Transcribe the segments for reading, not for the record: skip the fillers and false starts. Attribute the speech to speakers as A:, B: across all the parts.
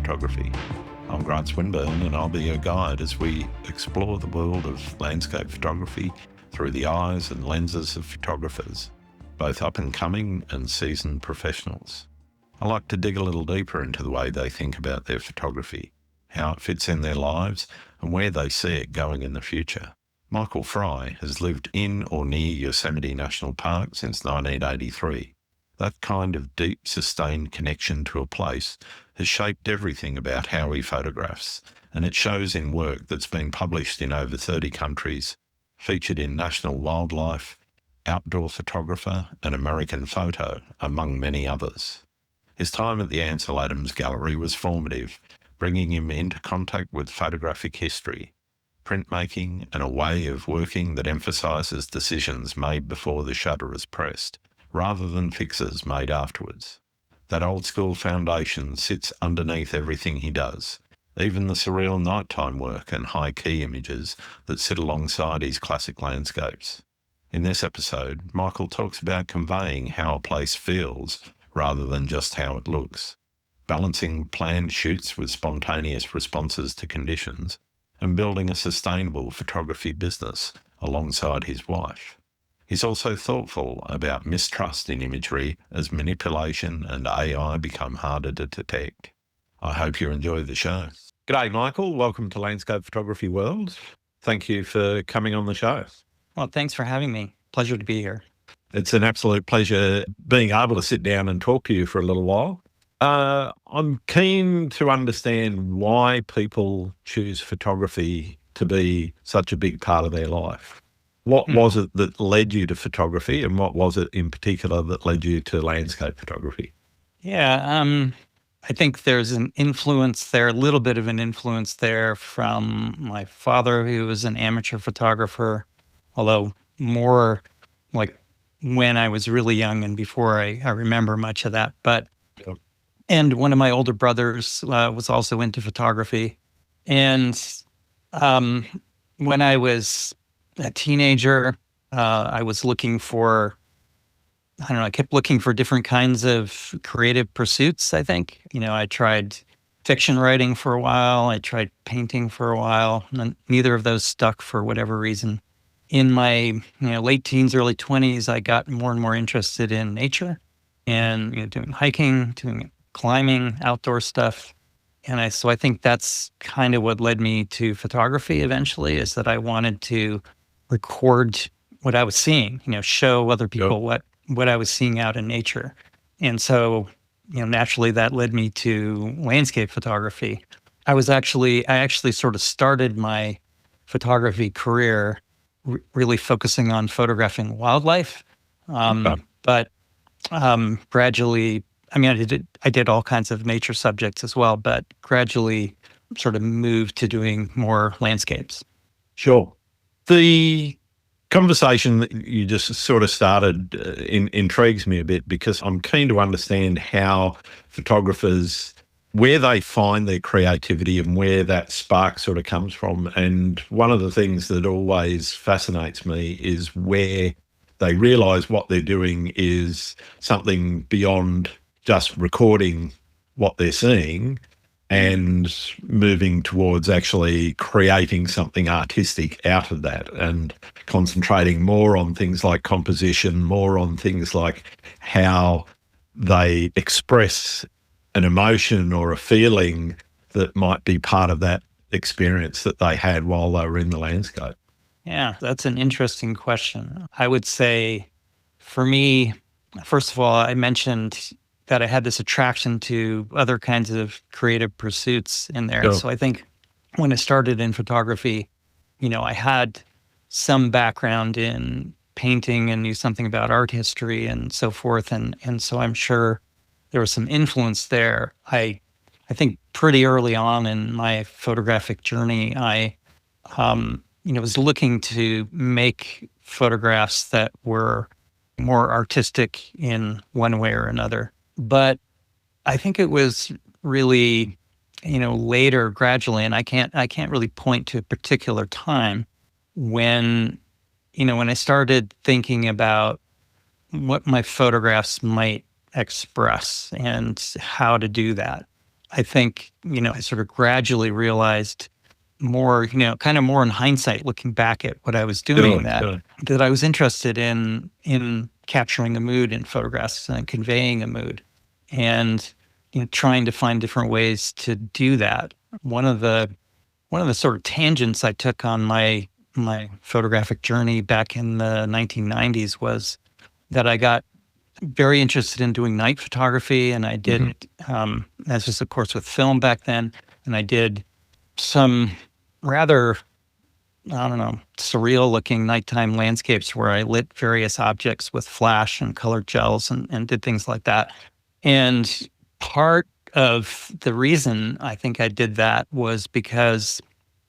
A: photography. I'm Grant Swinburne, and I'll be your guide as we explore the world of landscape photography through the eyes and lenses of photographers, both up-and-coming and seasoned professionals. I like to dig a little deeper into the way they think about their photography, how it fits in their lives, and where they see it going in the future. Michael Frye has lived in or near Yosemite National Park since 1983. That kind of deep, sustained connection to a place has shaped everything about how he photographs, and it shows in work that's been published in over 30 countries, featured in National Wildlife, Outdoor Photographer, and American Photo, among many others. His time at the Ansel Adams Gallery was formative, bringing him into contact with photographic history, printmaking, and a way of working that emphasises decisions made before the shutter is pressed, rather than fixes made afterwards. That old-school foundation sits underneath everything he does, even the surreal nighttime work and high-key images that sit alongside his classic landscapes. In this episode, Michael talks about conveying how a place feels rather than just how it looks, balancing planned shoots with spontaneous responses to conditions, and building a sustainable photography business alongside his wife. He's also thoughtful about mistrust in imagery as manipulation and AI become harder to detect. I hope you enjoy the show. G'day, Michael. Welcome to Landscape Photography World. Thank you for coming on the show.
B: Well, thanks for having me. Pleasure to be here.
A: It's an absolute pleasure being able to sit down and talk to you for a little while. I'm keen to understand why people choose photography to be such a big part of their life. What was it that led you to photography, and what was it in particular that led you to landscape photography?
B: Yeah, I think there's an influence there, a little bit of an influence there from my father, who was an amateur photographer, although more like when I was really young and before I remember much of that. But
A: Yep.
B: And one of my older brothers was also into photography. And when I was a teenager, I was looking for, I kept looking for different kinds of creative pursuits, I think. I tried fiction writing for a while. I tried painting for a while. And neither of those stuck for whatever reason. In my late teens, early 20s, I got more and more interested in nature and doing hiking, doing climbing, outdoor stuff. And so I think that's kind of what led me to photography eventually, is that I wanted to record what I was seeing, show other people what I was seeing out in nature. And so, naturally that led me to landscape photography. I actually sort of started my photography career really focusing on photographing wildlife. But gradually, I did all kinds of nature subjects as well, but gradually sort of moved to doing more landscapes.
A: Sure. The conversation that you just sort of started intrigues me a bit, because I'm keen to understand how photographers, where they find their creativity and where that spark sort of comes from. And one of the things that always fascinates me is where they realise what they're doing is something beyond just recording what they're seeing and moving towards actually creating something artistic out of that, and concentrating more on things like composition, more on things like how they express an emotion or a feeling that might be part of that experience that they had while they were in the landscape.
B: Yeah, that's an interesting question. I would say for me, first of all, I mentioned that I had this attraction to other kinds of creative pursuits in there.
A: Sure.
B: So I think when I started in photography, I had some background in painting and knew something about art history and so forth. And so I'm sure there was some influence there. I think pretty early on in my photographic journey, I was looking to make photographs that were more artistic in one way or another. But I think it was really, later, gradually, and I can't really point to a particular time when I started thinking about what my photographs might express and how to do that. I think, I sort of gradually realized more, kind of more in hindsight, looking back at what I was doing, that I was interested in capturing a mood in photographs and conveying a mood, and trying to find different ways to do that. One of the sort of tangents I took on my photographic journey back in the 1990s was that I got very interested in doing night photography, and I did, as was of course with film back then, and I did some rather, I don't know, surreal looking nighttime landscapes where I lit various objects with flash and colored gels and did things like that. And part of the reason I think I did that was because,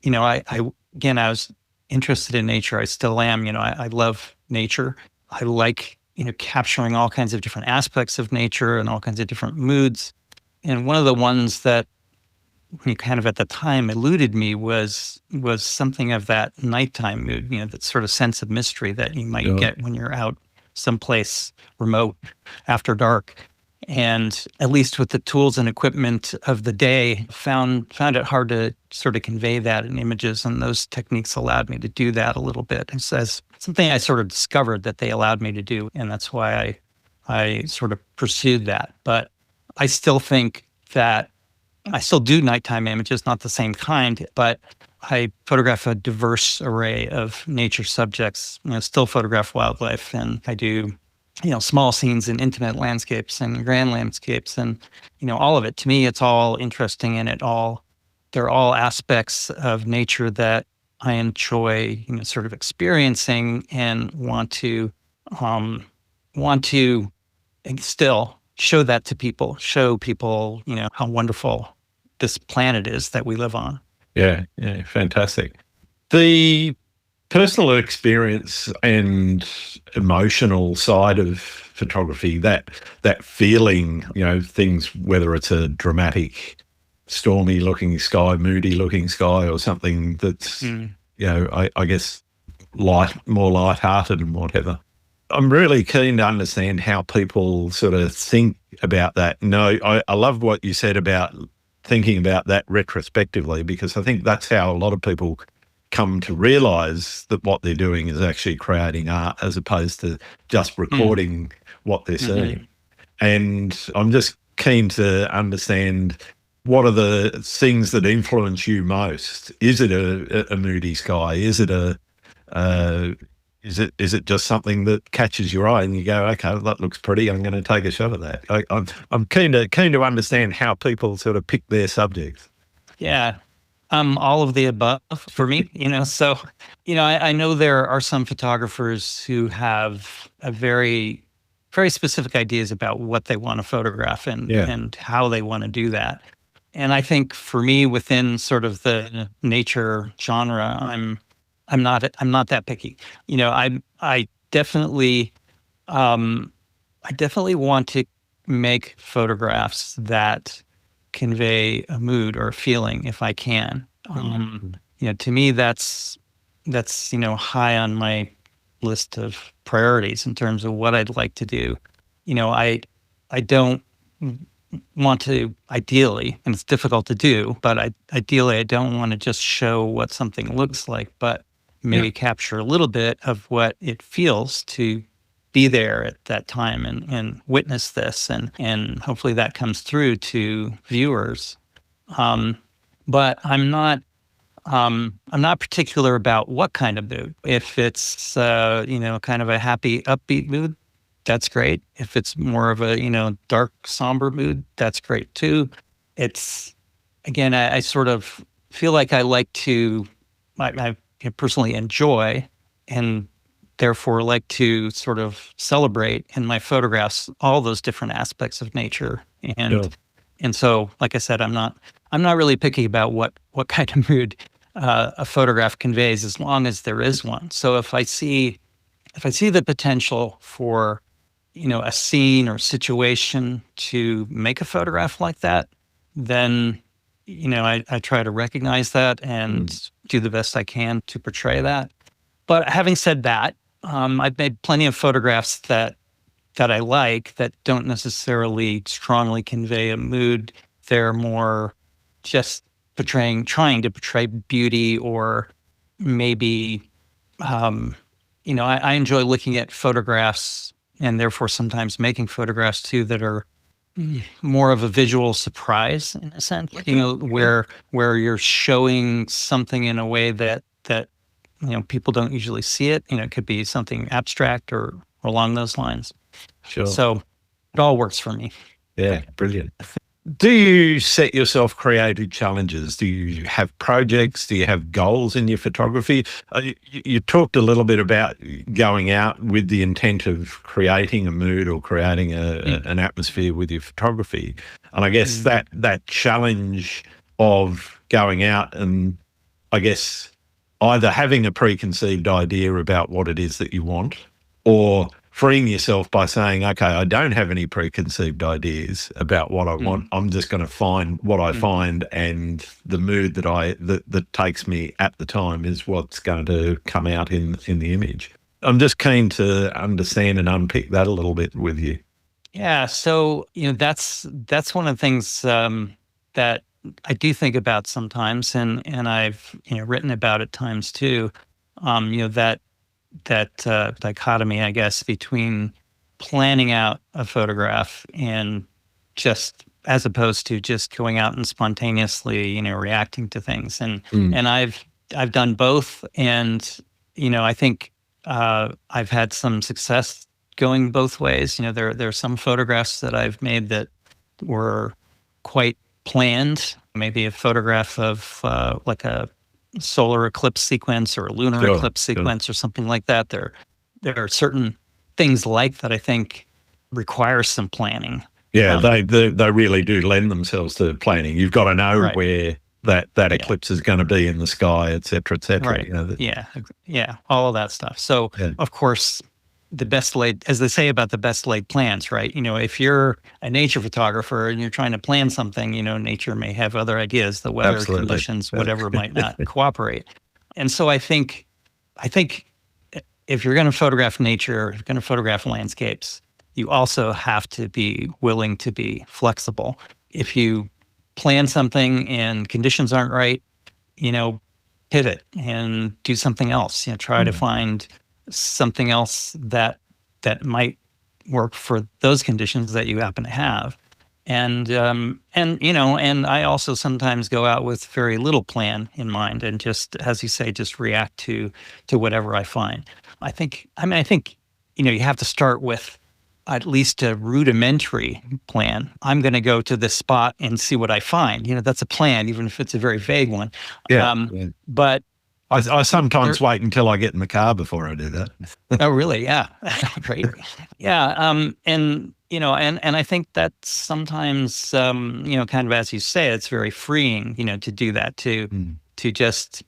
B: I was interested in nature. I still am. I love nature. I like, capturing all kinds of different aspects of nature and all kinds of different moods. And one of the ones that kind of at the time eluded me was something of that nighttime mood, that sort of sense of mystery that you might get when you're out someplace remote after dark. And at least with the tools and equipment of the day, found it hard to sort of convey that in images. And those techniques allowed me to do that a little bit. It's as something I sort of discovered that they allowed me to do. And that's why I sort of pursued that. But I still think that I still do nighttime images, not the same kind, but I photograph a diverse array of nature subjects, still photograph wildlife, and I do small scenes and intimate landscapes and grand landscapes, and all of it. To me, it's all interesting, and they're all aspects of nature that I enjoy, sort of experiencing and want to still show that to people, show people, how wonderful this planet is that we live on.
A: Yeah, fantastic. The personal experience and emotional side of photography, that feeling, things, whether it's a dramatic, stormy looking sky, moody looking sky, or something that's, I guess more lighthearted and whatever. I'm really keen to understand how people sort of think about that. I love what you said about thinking about that retrospectively, because I think that's how a lot of people come to realize that what they're doing is actually creating art as opposed to just recording what they're seeing. And I'm just keen to understand, what are the things that influence you most? Is it a moody sky? Is it is it just something that catches your eye and you go, okay, that looks pretty, I'm going to take a shot of that? I'm keen to understand how people sort of pick their subjects.
B: Yeah. All of the above for me, so, I know there are some photographers who have a very, very specific ideas about what they want to photograph and how they want to do that. And I think for me, within sort of the nature genre, I'm not that picky. I definitely want to make photographs that convey a mood or a feeling if I can. To me, that's high on my list of priorities in terms of what I'd like to do. I don't want to, ideally, and it's difficult to do, but ideally I don't want to just show what something looks like, but maybe capture a little bit of what it feels to be there at that time and witness this, and hopefully that comes through to viewers. But I'm not particular about what kind of mood. If it's kind of a happy, upbeat mood, that's great. If it's more of a dark, somber mood, that's great too. It's, again, I sort of feel like I like to, I personally enjoy, and therefore like to sort of celebrate in my photographs all those different aspects of nature. And so, like I said, I'm not really picky about what kind of mood a photograph conveys, as long as there is one. So if I see the potential for a scene or situation to make a photograph like that, then I try to recognize that and do the best I can to portray that. But having said that, I've made plenty of photographs that I like, that don't necessarily strongly convey a mood they're more just trying to portray beauty, or maybe, I enjoy looking at photographs, and therefore sometimes making photographs too that are more of a visual surprise in a sense, where you're showing something in a way that people don't usually see it. It could be something abstract or along those lines.
A: Sure.
B: So it all works for me.
A: Yeah, brilliant. Do you set yourself creative challenges? Do you have projects? Do you have goals in your photography? You talked a little bit about going out with the intent of creating a mood or creating an atmosphere with your photography. And I guess that challenge of going out and, I guess, either having a preconceived idea about what it is that you want, or freeing yourself by saying, okay, I don't have any preconceived ideas about what I want. I'm just going to find what I find, and the mood that takes me at the time is what's going to come out in the image. I'm just keen to understand and unpick that a little bit with you.
B: Yeah. So, that's one of the things that I do think about sometimes, and I've written about at times too. That dichotomy, I guess, between planning out a photograph and just, as opposed to just going out and spontaneously, reacting to things. And I've done both, and I think I've had some success going both ways. There are some photographs that I've made that were quite planned. Maybe a photograph of like a solar eclipse sequence or a lunar eclipse sequence or something like that. There are certain things like that I think require some planning.
A: Yeah, they really do lend themselves to planning. You've got to know where that eclipse is going to be in the sky, et cetera, et cetera.
B: Right. All of that stuff. So, of course, the best laid, as they say about the best laid plans, right? If you're a nature photographer and you're trying to plan something, nature may have other ideas, the weather conditions, whatever might not cooperate. And so I think if you're going to photograph nature, if you're going to photograph landscapes, you also have to be willing to be flexible. If you plan something and conditions aren't right, pivot and do something else. Try to find something else that might work for those conditions that you happen to have. And I also sometimes go out with very little plan in mind, and just, as you say, just react to whatever I find. I think you have to start with at least a rudimentary plan. I'm going to go to this spot and see what I find. That's a plan, even if it's a very vague one. But
A: I sometimes wait until I get in the car before I do that.
B: Oh, really? Yeah. Great. Yeah. And I think that sometimes, kind of as you say, it's very freeing, to do that, to just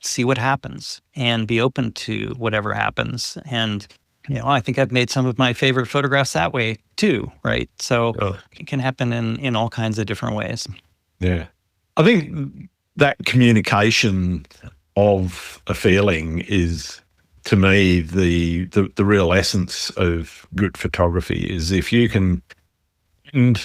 B: see what happens and be open to whatever happens. And, I think I've made some of my favorite photographs that way too, right? So it can happen in all kinds of different ways.
A: Yeah. I think that communication of a feeling is, to me, the real essence of good photography. Is if you can, and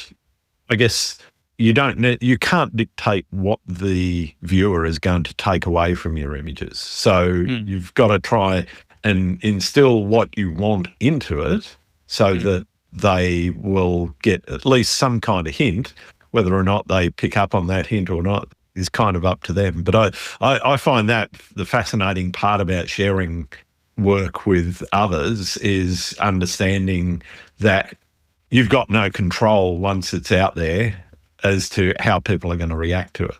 A: I guess you can't dictate what the viewer is going to take away from your images. So you've got to try and instill what you want into it, so that they will get at least some kind of hint. Whether or not they pick up on that hint or not is kind of up to them. But I find that the fascinating part about sharing work with others is understanding that you've got no control once it's out there as to how people are going to react to it.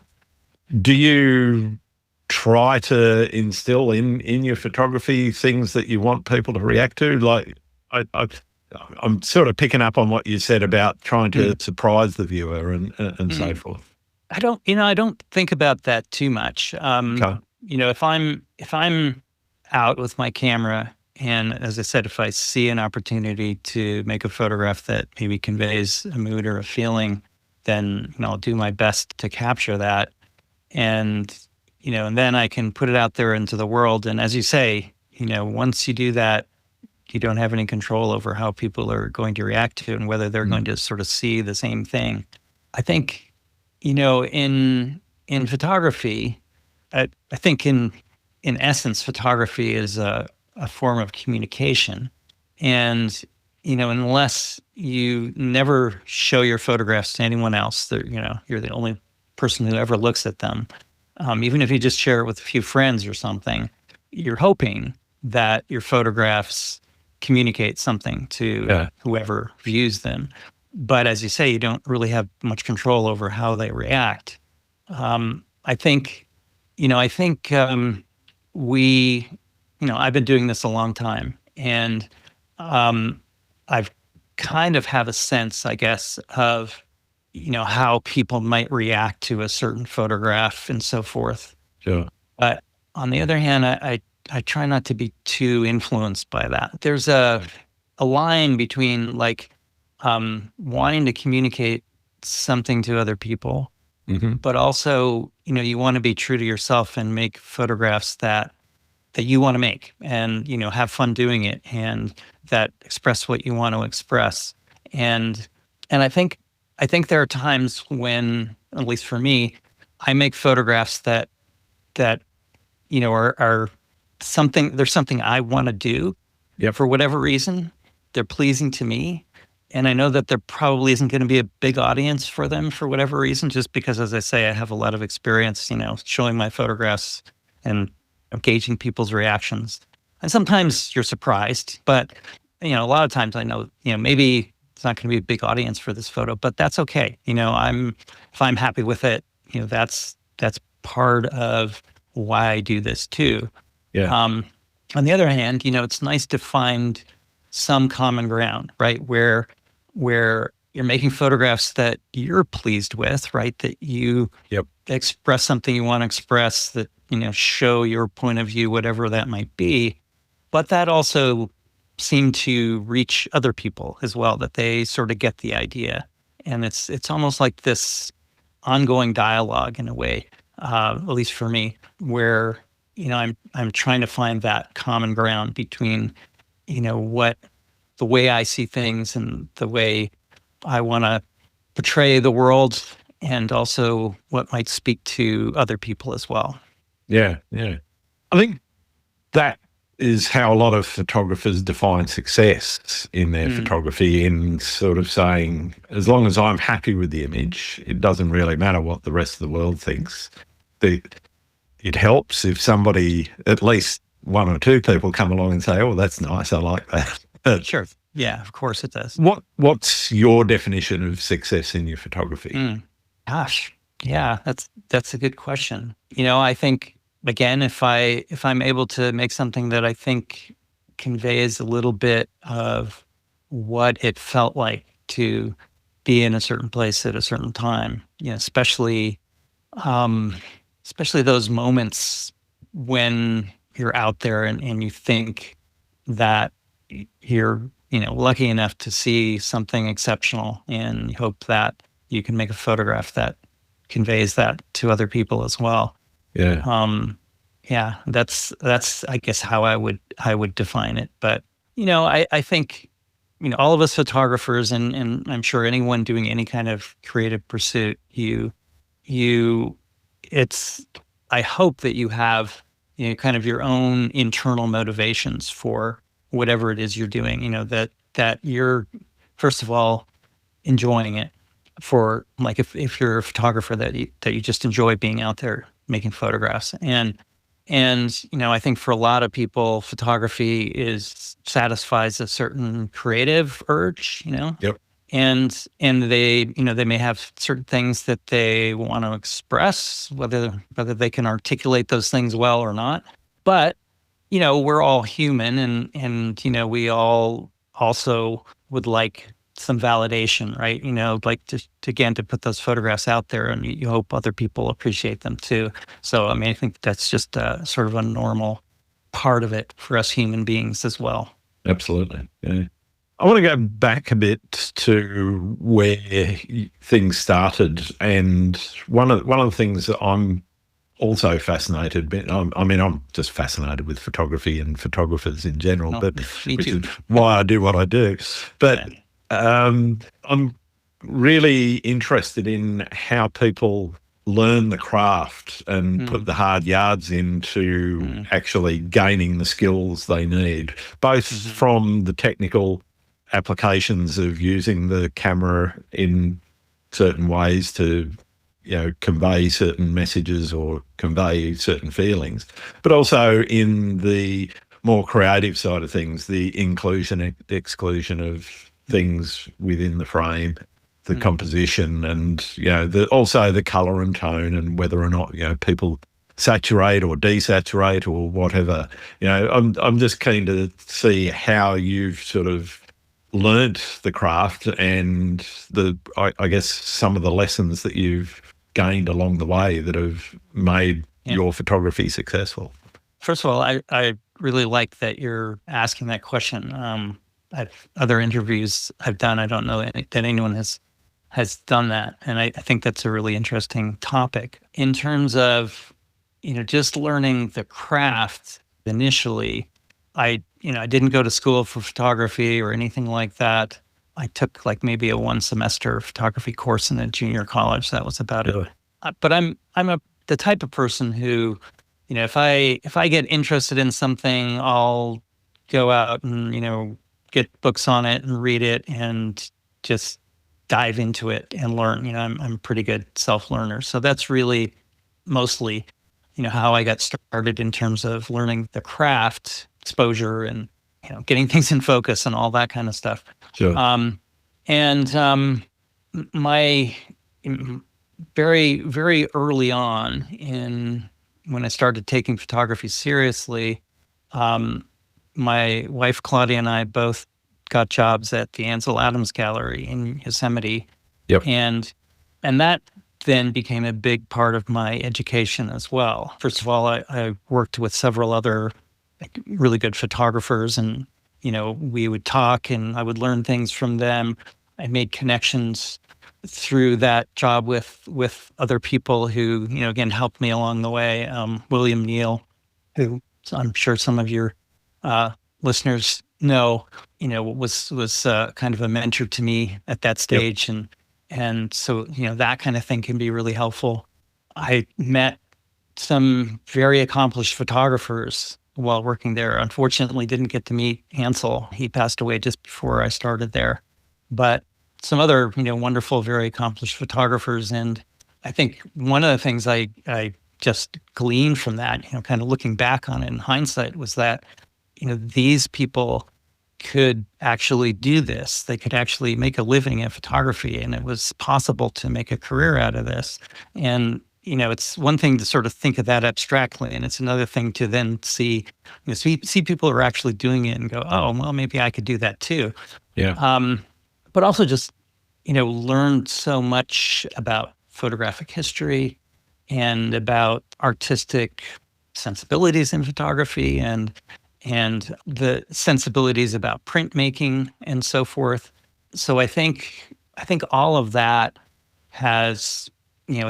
A: Do you try to instill in your photography things that you want people to react to? Like, I'm sort of picking up on what you said about trying to surprise the viewer and so forth.
B: I don't think about that too much. If I'm out with my camera, and as I said, if I see an opportunity to make a photograph that maybe conveys a mood or a feeling, then I'll do my best to capture that. And then I can put it out there into the world. And as you say, once you do that, you don't have any control over how people are going to react to it and whether they're going to sort of see the same thing. I think in photography, I think in essence, photography is a form of communication. And, unless you never show your photographs to anyone else, that, you're the only person who ever looks at them. Even if you just share it with a few friends or something, you're hoping that your photographs communicate something to whoever views them. But as you say, you don't really have much control over how they react. I think, we, I've been doing this a long time, and I've kind of have a sense, I guess, of, how people might react to a certain photograph and so forth.
A: Sure.
B: But on the other hand, I try not to be too influenced by that. There's a line between like wanting to communicate something to other people, but also, you want to be true to yourself and make photographs that you want to make, and, have fun doing it, and that express what you want to express. And I think there are times when, at least for me, I make photographs that are something. There's something I want to do. For whatever reason. They're pleasing to me, and I know that there probably isn't going to be a big audience for them for whatever reason, just because, as I say, I have a lot of experience, showing my photographs and gauging people's reactions. And sometimes you're surprised, but, a lot of times I know, maybe it's not going to be a big audience for this photo, but that's okay. If I'm happy with it, that's part of why I do this too. On the other hand, it's nice to find some common ground, right? Where you're making photographs that you're pleased with, right? That you express something you want to express, that, show your point of view, whatever that might be. But that also seem to reach other people as well, that they sort of get the idea. And it's almost like this ongoing dialogue in a way, at least for me, where, I'm trying to find that common ground between, what the way I see things and the way I want to portray the world, and also what might speak to other people as well.
A: Yeah. I think that is how a lot of photographers define success in their photography, in sort of saying, as long as I'm happy with the image, it doesn't really matter what the rest of the world thinks. It helps if somebody, at least one or two people, come along and say, oh, that's nice, I like that.
B: Sure. Yeah, of course it does.
A: What's your definition of success in your photography?
B: Gosh, yeah, that's a good question. I think, again, if I'm able to make something that I think conveys a little bit of what it felt like to be in a certain place at a certain time, especially those moments when you're out there and you think that you're, lucky enough to see something exceptional, and you hope that you can make a photograph that conveys that to other people as well. That's I guess how I would define it. But I think all of us photographers, and I'm sure anyone doing any kind of creative pursuit, I hope that you have kind of your own internal motivations for whatever it is you're doing. That you're, first of all, enjoying it. For like, if you're a photographer, that you just enjoy being out there making photographs. And I think for a lot of people, photography satisfies a certain creative urge, and they may have certain things that they want to express, whether they can articulate those things well or not. But we're all human, and we all also would like some validation, right? Like to put those photographs out there, and you hope other people appreciate them too. So, I think that's just sort of a normal part of it for us human beings as well.
A: Absolutely. Yeah. I want to go back a bit to where things started, and one of the things that I'm also fascinated. I'm just fascinated with photography and photographers in general, but which is why I do what I do. But I'm really interested in how people learn the craft and put the hard yards into actually gaining the skills they need, both from the technical applications of using the camera in certain ways to, convey certain messages or convey certain feelings, but also in the more creative side of things, the inclusion, exclusion of things within the frame, the composition, and also the color and tone, and whether or not people saturate or desaturate or whatever. I'm just keen to see how you've sort of learnt the craft and I guess some of the lessons that you've gained along the way that have made your photography successful.
B: First of all, I really like that you're asking that question. Other interviews I've done, I don't know that anyone has done that, and I think that's a really interesting topic in terms of just learning the craft. Initially, I didn't go to school for photography or anything like that. I took like maybe a 1-semester photography course in a junior college. That was about it. But I'm the type of person who, if I get interested in something, I'll go out and get books on it and read it and just dive into it and learn. I'm a pretty good self-learner. So that's really mostly, how I got started in terms of learning the craft, exposure, and getting things in focus and all that kind of stuff.
A: Sure.
B: My very, very early on when I started taking photography seriously, my wife Claudia and I both got jobs at the Ansel Adams Gallery in Yosemite.
A: Yep.
B: And that then became a big part of my education as well. First of all, I worked with several other really good photographers, and we would talk and I would learn things from them. I made connections through that job with other people who again helped me along the way. William Neal, who I'm sure some of your listeners know, was kind of a mentor to me at that stage. Yep. And so that kind of thing can be really helpful. I met some very accomplished photographers while working there. Unfortunately, didn't get to meet Ansel. He passed away just before I started there. But some other, wonderful, very accomplished photographers. And I think one of the things I just gleaned from that, kind of looking back on it in hindsight, was that, these people could actually do this. They could actually make a living in photography, and it was possible to make a career out of this. And it's one thing to sort of think of that abstractly, and it's another thing to then see people who are actually doing it and go, oh, well, maybe I could do that too.
A: Yeah.
B: But also just, learned so much about photographic history and about artistic sensibilities in photography and the sensibilities about printmaking and so forth. So I think all of that has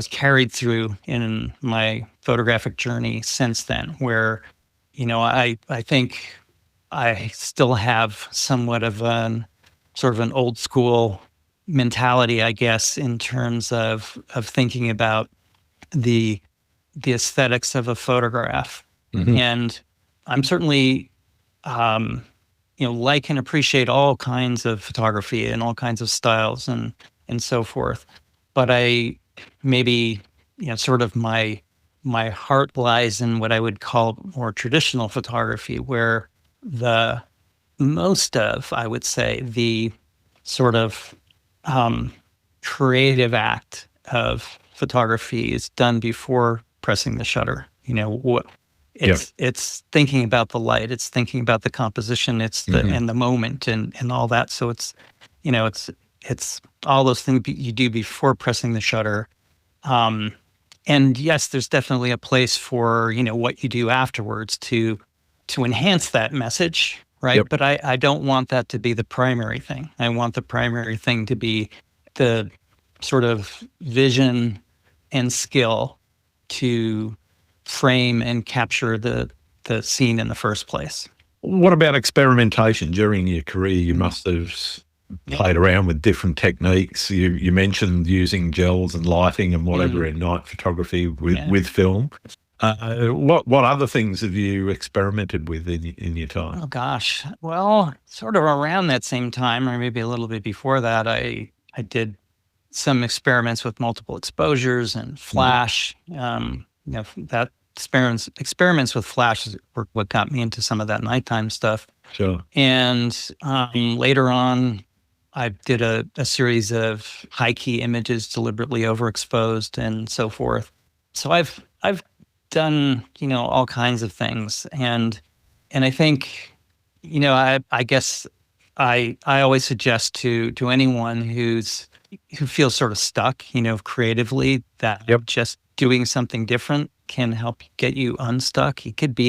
B: carried through in my photographic journey since then, where, I think I still have somewhat of an old school mentality, I guess, in terms of thinking about the aesthetics of a photograph. Mm-hmm. And I'm certainly, like and appreciate all kinds of photography and all kinds of styles and so forth. But I maybe, my heart lies in what I would call more traditional photography, where the most of, I would say, the sort of creative act of photography is done before pressing the shutter. It's thinking about the light, it's thinking about the composition, it's the and the moment and all that. So it's it's all those things you do before pressing the shutter. And yes, there's definitely a place for what you do afterwards to enhance that message, right? Yep. But I don't want that to be the primary thing. I want the primary thing to be the sort of vision and skill to frame and capture the scene in the first place.
A: What about experimentation? During your career, you must have played around with different techniques. You mentioned using gels and lighting and whatever in night photography with film. What other things have you experimented with in your time?
B: Oh gosh. Well, sort of around that same time, or maybe a little bit before that, I did some experiments with multiple exposures and flash. That experiments with flash were what got me into some of that nighttime stuff.
A: Sure.
B: And later on, I did a series of high key images deliberately overexposed and so forth. So I've done all kinds of things, and I think I guess I always suggest to anyone who feels sort of stuck creatively, that just doing something different can help get you unstuck. It could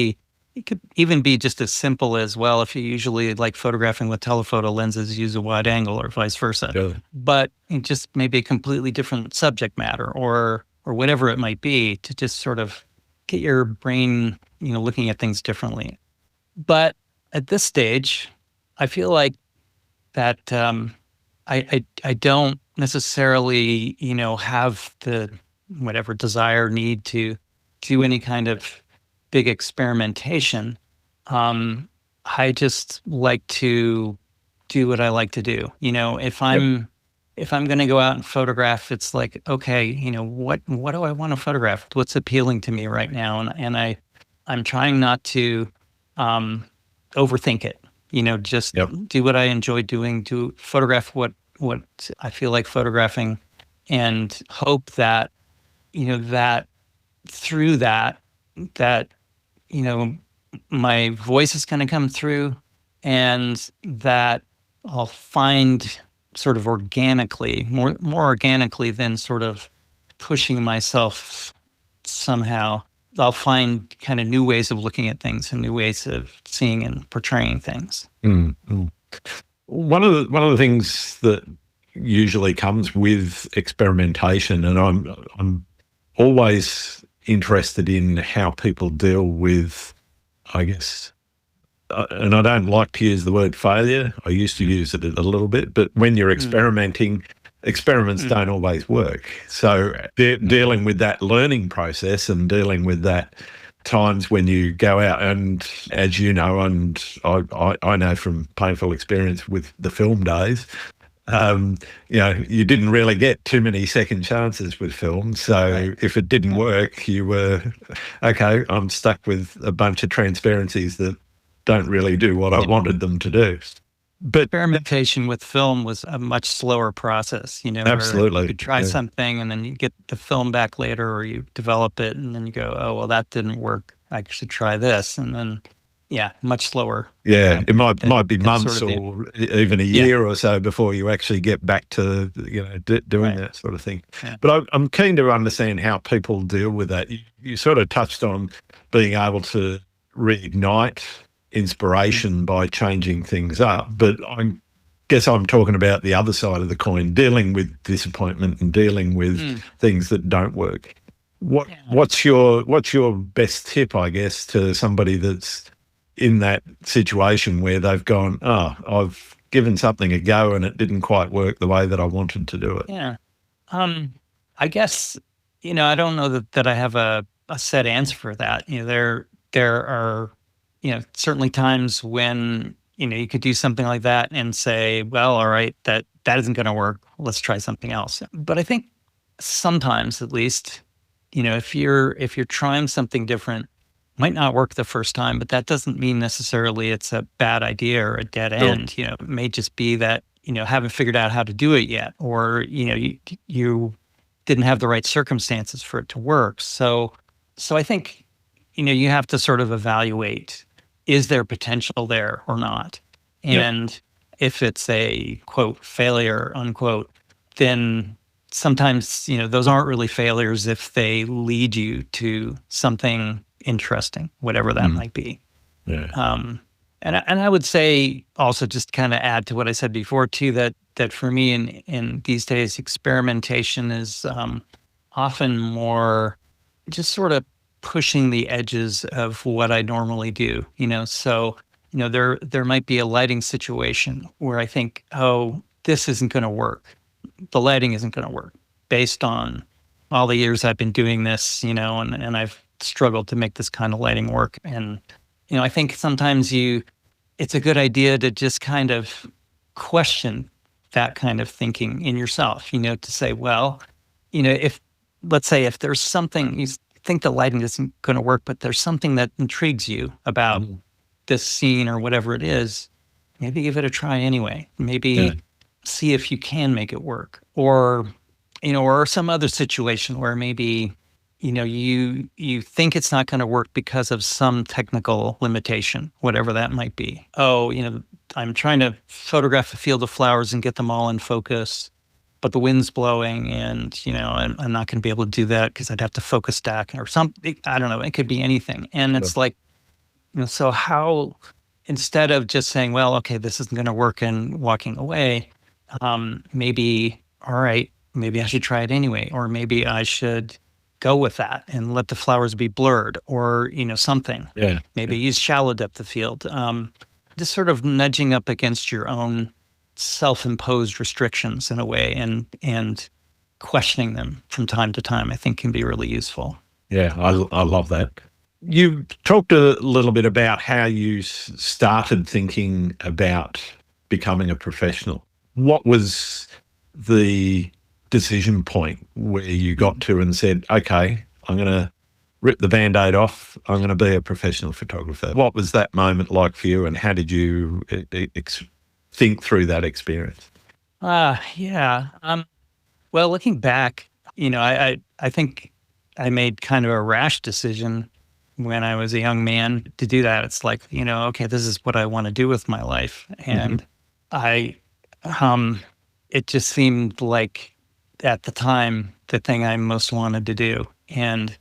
B: even be just as simple as, well, if you usually like photographing with telephoto lenses, use a wide angle, or vice versa.
A: Sure.
B: But just maybe a completely different subject matter or whatever it might be, to just sort of get your brain, looking at things differently. But at this stage, I feel like that I don't necessarily, have the whatever desire, need to do any kind of big experimentation. I just like to do what I like to do. If I'm going to go out and photograph, it's like, okay, what do I want to photograph? What's appealing to me right now? And I'm trying not to overthink it. Just do what I enjoy doing, to photograph what I feel like photographing, and hope that that through that my voice is going to come through, and that I'll find sort of organically, more organically than sort of pushing myself somehow, I'll find kind of new ways of looking at things and new ways of seeing and portraying things.
A: Mm-hmm. One of the things that usually comes with experimentation, and I'm always interested in how people deal with, I guess, and I don't like to use the word failure. I used to use it a little bit, but when you're experimenting, experiments don't always work. So dealing with that learning process and dealing with that times when you go out, and as you know, and I know from painful experience with the film days, you didn't really get too many second chances with film. So if it didn't work, you were, okay, I'm stuck with a bunch of transparencies that don't really do what I wanted them to do. But
B: experimentation with film was a much slower process,
A: absolutely.
B: You could try something and then you get the film back later, or you develop it and then you go, oh, well, that didn't work, I should try this. And then, much slower.
A: Yeah, it might be months or even a year or so before you actually get back to, doing that sort of thing. Yeah. But I'm keen to understand how people deal with that. You sort of touched on being able to reignite inspiration by changing things up, but I guess I'm talking about the other side of the coin, dealing with disappointment and dealing with things that don't work. What's your best tip, I guess, to somebody that's in that situation where they've gone, I've given something a go and it didn't quite work the way that I wanted to do it?
B: Yeah. I guess, I don't know that I have a set answer for that. There are certainly times when, you could do something like that and say, well, all right, that isn't going to work. Let's try something else. But I think sometimes, at least, if you're trying something different, might not work the first time, but that doesn't mean necessarily it's a bad idea or a dead end. It may just be that, haven't figured out how to do it yet, or, you didn't have the right circumstances for it to work. So I think, you have to sort of evaluate, is there potential there or not? And if it's a, quote, failure, unquote, then sometimes, those aren't really failures if they lead you to something interesting, whatever that might be.
A: Yeah.
B: And I would say also, just kind of add to what I said before too, that for me in these days, experimentation is often more just sort of pushing the edges of what I normally do, So, there might be a lighting situation where I think, oh, this isn't going to work. The lighting isn't going to work based on all the years I've been doing this, and I've struggled to make this kind of lighting work. And, I think sometimes it's a good idea to just kind of question that kind of thinking in yourself, to say, well, let's say if there's something you think the lighting isn't going to work, but there's something that intrigues you about this scene or whatever it is, maybe give it a try anyway. Maybe see if you can make it work, or some other situation where maybe, you think it's not going to work because of some technical limitation, whatever that might be. Oh, I'm trying to photograph a field of flowers and get them all in focus, but the wind's blowing and, I'm not going to be able to do that because I'd have to focus stack or something. I don't know. It could be anything. And it's like, so how, instead of just saying, well, okay, this isn't going to work and walking away, maybe, all right, maybe I should try it anyway, or maybe I should go with that and let the flowers be blurred, or, something.
A: Yeah.
B: Maybe use shallow depth of field. Just sort of nudging up against your own self-imposed restrictions in a way, and questioning them from time to time, I think can be really useful.
A: Yeah, I love that. You talked a little bit about how you started thinking about becoming a professional. What was the decision point where you got to and said, okay, I'm going to rip the Band-Aid off, I'm going to be a professional photographer? What was that moment like for you, and how did you think through that experience?
B: Yeah. Well, looking back, I think I made kind of a rash decision when I was a young man to do that. It's like, okay, this is what I want to do with my life. And it just seemed like at the time the thing I most wanted to do. And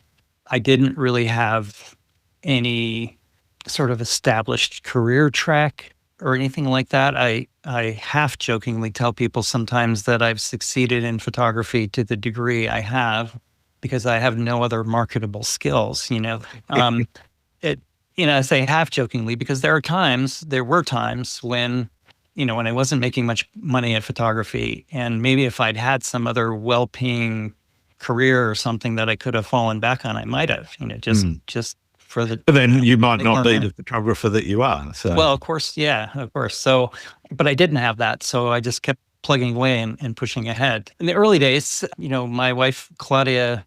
B: I didn't really have any sort of established career track or anything like that. I half jokingly tell people sometimes that I've succeeded in photography to the degree I have because I have no other marketable skills, I say half jokingly because there were times when, when I wasn't making much money at photography, and maybe if I'd had some other well-paying career or something that I could have fallen back on, I might have, just for the.
A: But then you might not be the photographer that you are. So.
B: Well, of course. Yeah, of course. So, but I didn't have that. So I just kept plugging away and pushing ahead. In the early days, my wife, Claudia,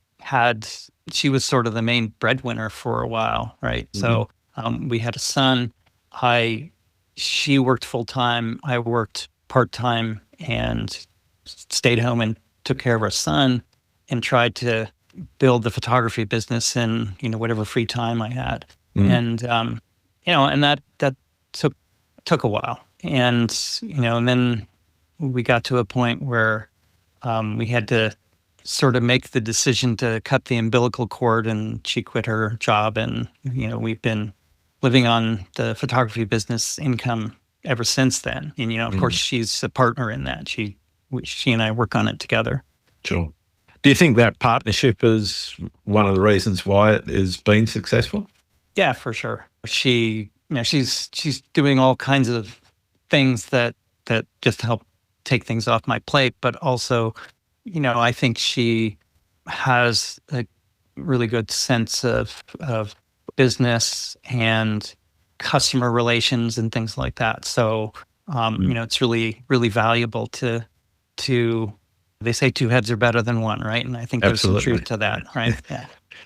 B: she was sort of the main breadwinner for a while, right? Mm-hmm. So we had a son. She worked full time. I worked part time and stayed home and took care of our son and tried to build the photography business in whatever free time I had. Mm. And that took a while. And and then we got to a point where we had to sort of make the decision to cut the umbilical cord, and she quit her job, and we've been living on the photography business income ever since then. And of course she's a partner in that. She and I work on it together.
A: Sure. Do you think that partnership is one of the reasons why it has been successful?
B: Yeah, for sure. She's doing all kinds of things that just help take things off my plate, but also, I think she has a really good sense of business and customer relations and things like that. So, it's really, really valuable to. They say two heads are better than one, right? And I think there's some truth to that, right? Yeah.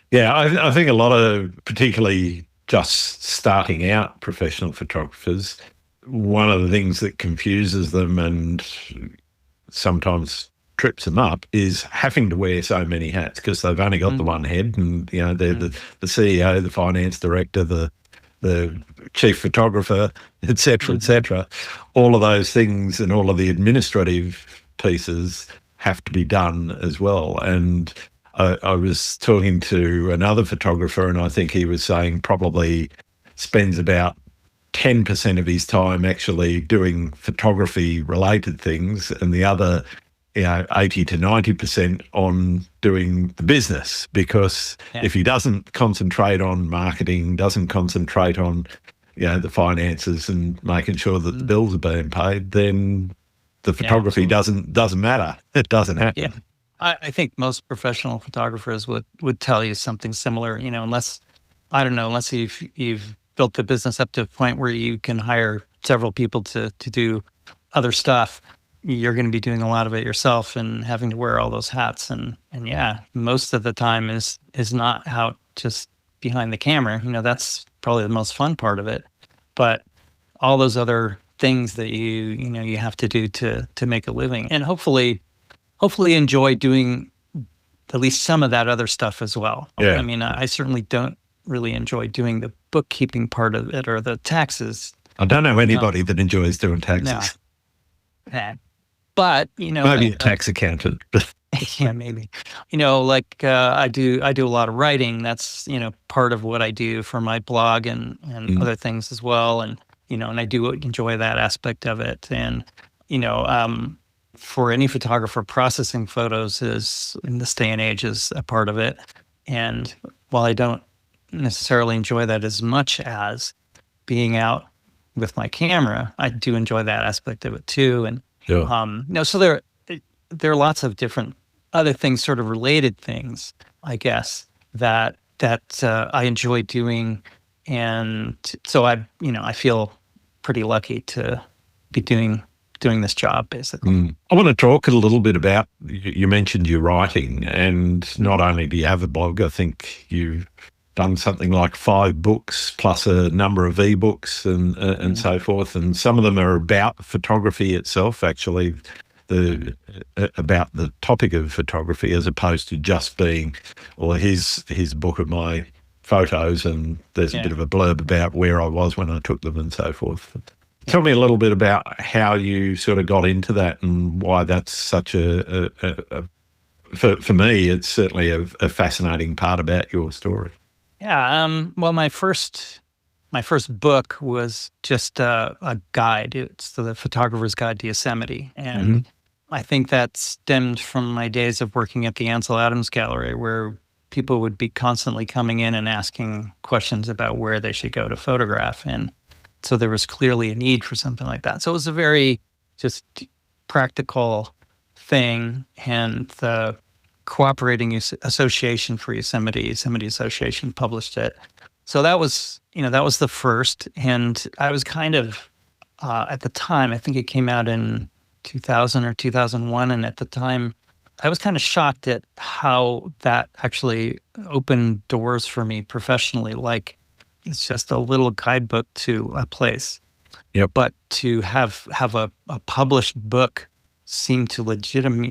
A: Yeah, I think a lot of, particularly just starting out professional photographers, one of the things that confuses them and sometimes trips them up is having to wear so many hats because they've only got the one head, and they're the CEO, the finance director, the chief photographer, et cetera, all of those things and all of the administrative pieces have to be done as well. And I was talking to another photographer, and I think he was saying probably spends about 10% of his time actually doing photography related things, and the other 80 to 90% on doing the business, because if he doesn't concentrate on marketing, doesn't concentrate on the finances and making sure that the bills are being paid, then the photography doesn't matter. It doesn't happen.
B: Yeah. I think most professional photographers would tell you something similar, unless, I don't know, unless you've built the business up to a point where you can hire several people to do other stuff. You're going to be doing a lot of it yourself and having to wear all those hats. And yeah, most of the time is not out just behind the camera. That's probably the most fun part of it. But all those other things that you have to do to make a living, and hopefully enjoy doing at least some of that other stuff as well.
A: Yeah.
B: I mean, I certainly don't really enjoy doing the bookkeeping part of it or the taxes.
A: I don't know anybody that enjoys doing taxes.
B: No. But
A: maybe a tax accountant.
B: Yeah, maybe. I do a lot of writing. That's part of what I do for my blog and other things as well. And and I do enjoy that aspect of it. And for any photographer, processing photos is, in this day and age, is a part of it. And while I don't necessarily enjoy that as much as being out with my camera, I do enjoy that aspect of it too. And
A: sure.
B: So there are lots of different other things, sort of related things, I guess, that I enjoy doing. And so I feel pretty lucky to be doing this job, basically.
A: I want to talk a little bit about, you mentioned your writing, and not only do you have a blog, I think you've done something like 5 books plus a number of ebooks and so forth, and some of them are about photography itself, actually, about the topic of photography, as opposed to just being, well, here's a book of my photos and there's a bit of a blurb about where I was when I took them and so forth. Tell me a little bit about how you sort of got into that and why that's such for me, it's certainly a fascinating part about your story.
B: Yeah. Well, my first book was just a guide. It's the Photographer's Guide to Yosemite. And I think that stemmed from my days of working at the Ansel Adams Gallery, where people would be constantly coming in and asking questions about where they should go to photograph. And so there was clearly a need for something like that. So it was a very just practical thing. And the Cooperating Association for Yosemite Association, published it. So that was the first. And I was kind of, at the time, I think it came out in 2000 or 2001. And at the time, I was kind of shocked at how that actually opened doors for me professionally. Like, it's just a little guidebook to a place.
A: Yep.
B: But to have a published book seemed to legitimize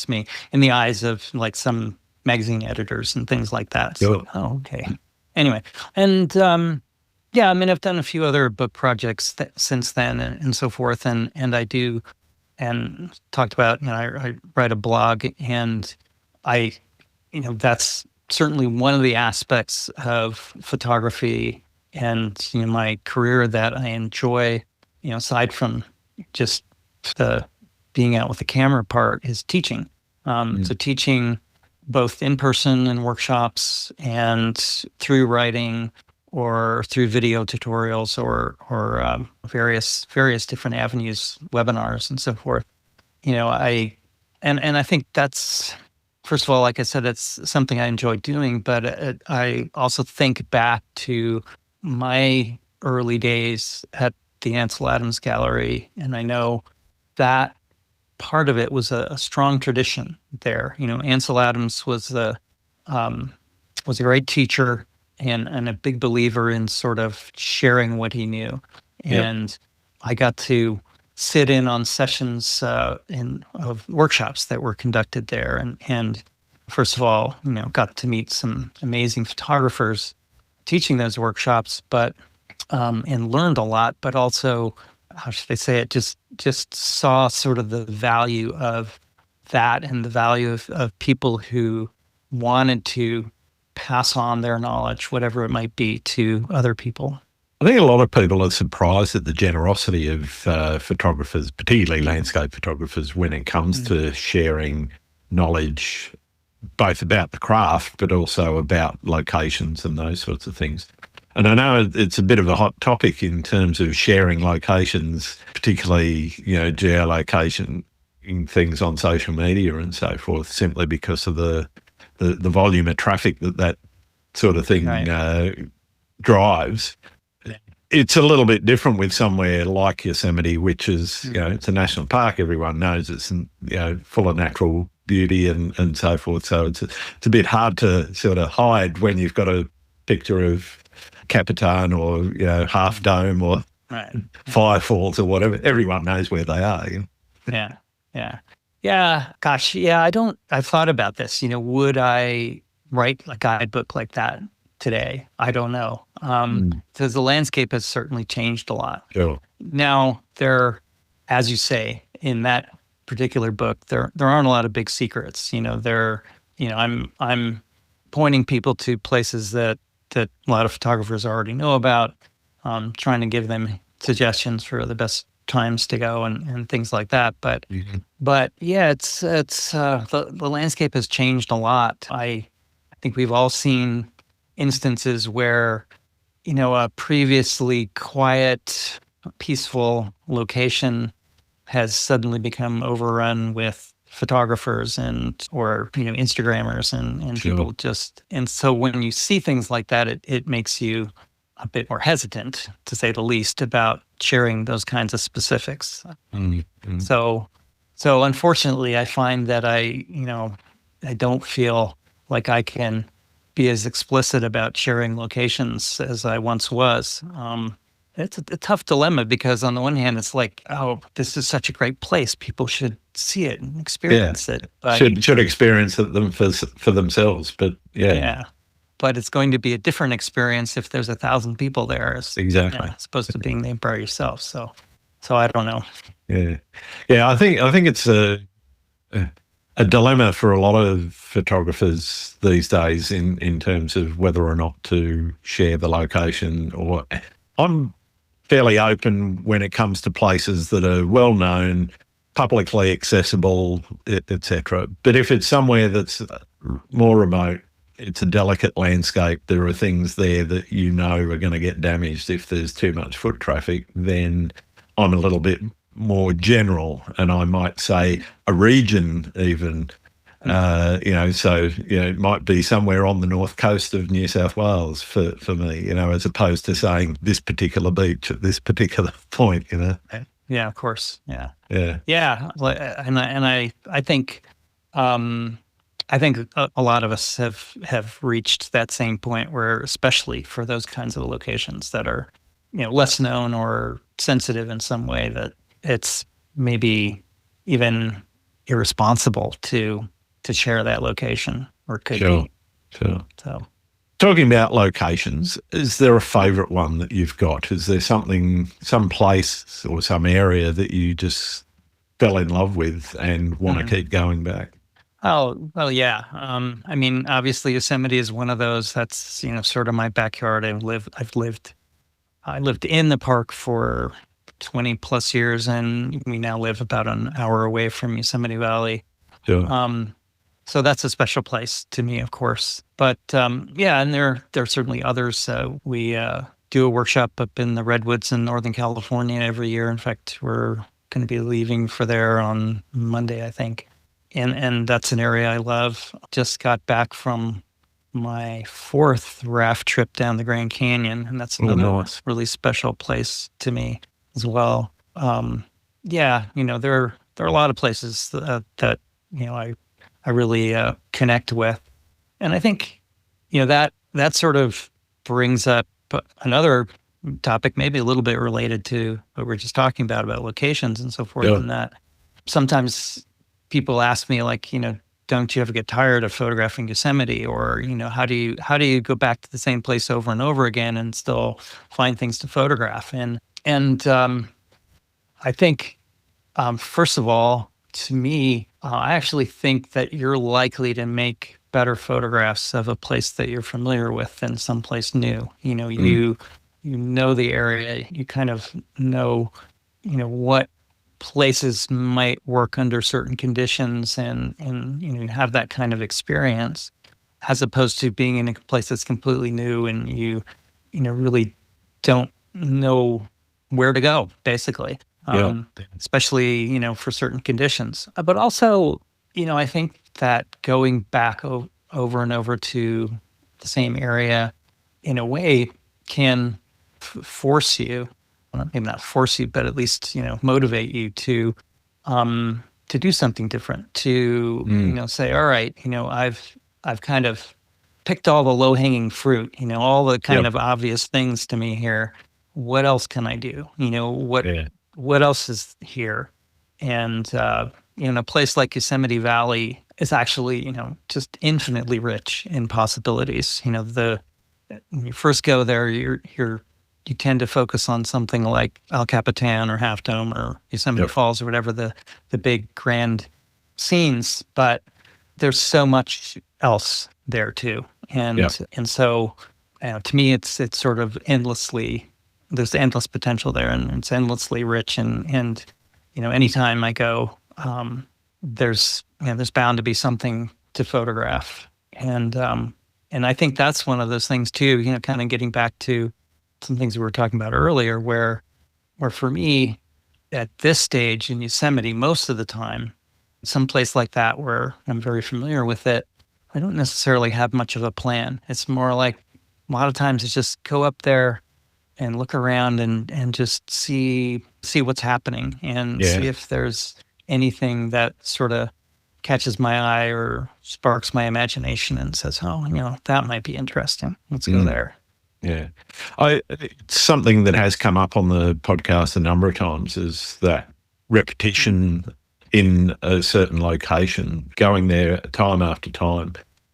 B: me in the eyes of like some magazine editors and things like that. So, okay. Anyway, and yeah, I mean, I've done a few other book projects since then and so forth, and I do, and talked about, I write a blog, and that's certainly one of the aspects of photography and my career that I enjoy, aside from just the being out with the camera part, is teaching. So teaching both in person and workshops, and through writing or through video tutorials or various different avenues, webinars and so forth. I think that's, first of all, like I said, it's something I enjoy doing, but I also think back to my early days at the Ansel Adams Gallery, and I know that part of it was a strong tradition there. Ansel Adams was a great teacher and a big believer in sort of sharing what he knew. And I got to sit in on sessions of workshops that were conducted there, and first of all, got to meet some amazing photographers teaching those workshops, but and learned a lot, but also, how should I say it, just saw sort of the value of that and the value of people who wanted to pass on their knowledge, whatever it might be, to other people.
A: I think a lot of people are surprised at the generosity of photographers, particularly landscape photographers, when it comes to sharing knowledge, both about the craft, but also about locations and those sorts of things. And I know it's a bit of a hot topic in terms of sharing locations, particularly, geolocation things on social media and so forth, simply because of the volume of traffic that sort of thing
B: Right.
A: drives. It's a little bit different with somewhere like Yosemite, which is, it's a national park. Everyone knows it's, full of natural beauty and so forth. So it's a bit hard to sort of hide when you've got a picture of Capitan or, Half Dome or
B: Right.
A: Fire Falls or whatever. Everyone knows where they are.
B: Yeah. Yeah. Yeah. Gosh. Yeah. I've thought about this. Would I write a guidebook like that today? I don't know. Because the landscape has certainly changed a lot.
A: Sure.
B: Now, as you say, in that particular book, there aren't a lot of big secrets. I'm pointing people to places that a lot of photographers already know about, trying to give them suggestions for the best times to go and things like that. But yeah, it's the landscape has changed a lot. I think we've all seen instances where, a previously quiet, peaceful location has suddenly become overrun with photographers or Instagrammers and
A: Sure.
B: people and so when you see things like that, it makes you a bit more hesitant, to say the least, about sharing those kinds of specifics. So unfortunately, I find that I don't feel like I can be as explicit about sharing locations as I once was. It's a tough dilemma, because on the one hand, it's like, oh, this is such a great place. People should see it and experience it. But
A: should experience it for themselves. But
B: yeah, but it's going to be a different experience if there's 1,000 people there, as opposed to being there by yourself. So I don't know.
A: Yeah. I think it's a dilemma for a lot of photographers these days in terms of whether or not to share the location. Or I'm fairly open when it comes to places that are well known, publicly accessible, etc. But if it's somewhere that's more remote, it's a delicate landscape, there are things there that are going to get damaged if there's too much foot traffic, then I'm a little bit more general, and I might say a region even. It might be somewhere on the north coast of New South Wales for me, as opposed to saying this particular beach at this particular point,
B: Yeah, of course. Yeah. And I think a lot of us have reached that same point where, especially for those kinds of locations that are, less known or sensitive in some way, that it's maybe even irresponsible to share that location, or could be.
A: Sure.
B: So,
A: talking about locations, is there a favorite one that you've got? Is there some place or some area that you just fell in love with and want to keep going back?
B: Oh, well, yeah. I mean, obviously Yosemite is one of those. That's, sort of my backyard. I lived in the park for 20 plus years, and we now live about an hour away from Yosemite Valley.
A: Sure.
B: So that's a special place to me, of course. But yeah, and there are certainly others. We do a workshop up in the Redwoods in Northern California every year. In fact, we're going to be leaving for there on Monday, I think. And that's an area I love. Just got back from my 4th raft trip down the Grand Canyon, and that's another really special place to me as well. Yeah, there are a lot of places that I really connect with, and I think that sort of brings up another topic, maybe a little bit related to what we're just talking about locations and so forth.
A: Yeah.
B: And that sometimes people ask me, like, don't you ever get tired of photographing Yosemite? Or, how do you go back to the same place over and over again and still find things to photograph? And I think, first of all, to me, I actually think that you're likely to make better photographs of a place that you're familiar with than someplace new. You know the area, you kind of know, what places might work under certain conditions, and have that kind of experience, as opposed to being in a place that's completely new and you really don't know where to go, basically,
A: Yeah.
B: especially, for certain conditions. But also, I think that going back over and over to the same area in a way can force you, well, maybe not force you, but at least, motivate you to do something different, to, say, all right, I've kind of picked all the low hanging fruit, all the kind
A: Yep.
B: of obvious things to me here. What else can I do?
A: Yeah.
B: What else is here? And, a place like Yosemite Valley is actually, just infinitely rich in possibilities. When you first go there, you tend to focus on something like El Capitan or Half Dome or Yosemite
A: Yep.
B: Falls or whatever the big grand scenes, but there's so much else there too. And
A: Yep.
B: and so to me it's sort of there's endless potential there, and it's endlessly rich, and anytime I go, there's bound to be something to photograph. And I think that's one of those things too, kind of getting back to some things we were talking about earlier, where for me, at this stage in Yosemite, most of the time, some place like that where I'm very familiar with it, I don't necessarily have much of a plan. It's more like a lot of times it's just go up there and look around and just see what's happening, and
A: Yeah.
B: see if there's anything that sort of catches my eye or sparks my imagination and says, oh, that might be interesting. Let's go there.
A: Yeah. It's something that has come up on the podcast a number of times, is that repetition in a certain location, going there time after time,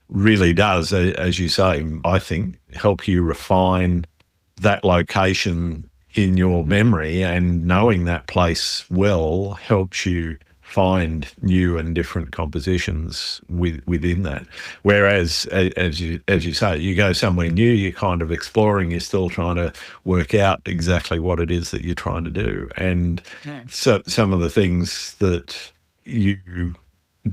A: really does, as you say, I think, help you refine that location in your memory, and knowing that place well helps you find new and different compositions within that. Whereas, as you say, you go somewhere new, you're kind of exploring, you're still trying to work out exactly what it is that you're trying to do. And so some of the things that you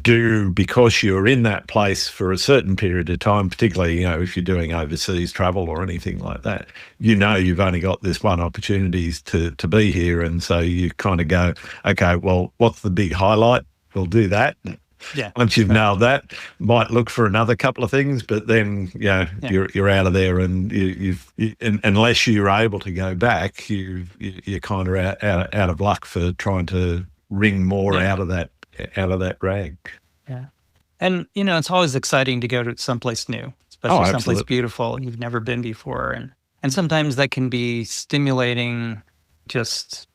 A: do because you're in that place for a certain period of time, particularly, if you're doing overseas travel or anything like that, you've only got this one opportunity to be here. And so you kind of go, okay, well, what's the big highlight? We'll do that.
B: Yeah.
A: Once you've nailed that, might look for another couple of things, but then, you're out of there, and unless you're able to go back, you're kind of out of luck for trying to wring more out of that rag.
B: Yeah. And, it's always exciting to go to someplace new, especially someplace
A: absolutely.
B: beautiful and you've never been before. And sometimes that can be stimulating, just,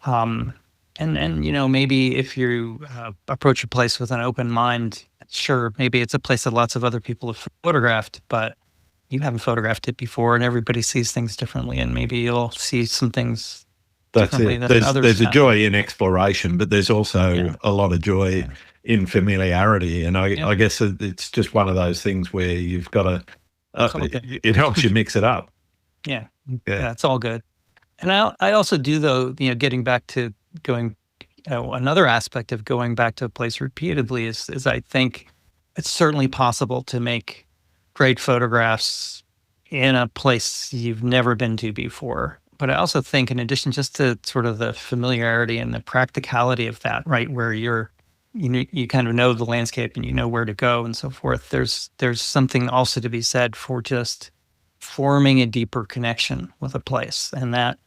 B: and maybe if you approach a place with an open mind, sure, maybe it's a place that lots of other people have photographed, but you haven't photographed it before, and everybody sees things differently, and maybe you'll see some things
A: that's
B: differently
A: it.
B: than others.
A: There's a joy in exploration, but there's also a lot of joy in familiarity. And I guess it's just one of those things where you've got to, it helps you mix it up.
B: Yeah, it's all good. And I also do, though, getting back to another aspect of going back to a place repeatedly is I think it's certainly possible to make great photographs in a place you've never been to before. But I also think, in addition, just to sort of the familiarity and the practicality of that, right, where you kind of know the landscape and you know where to go and so forth, there's something also to be said for just forming a deeper connection with a place. And that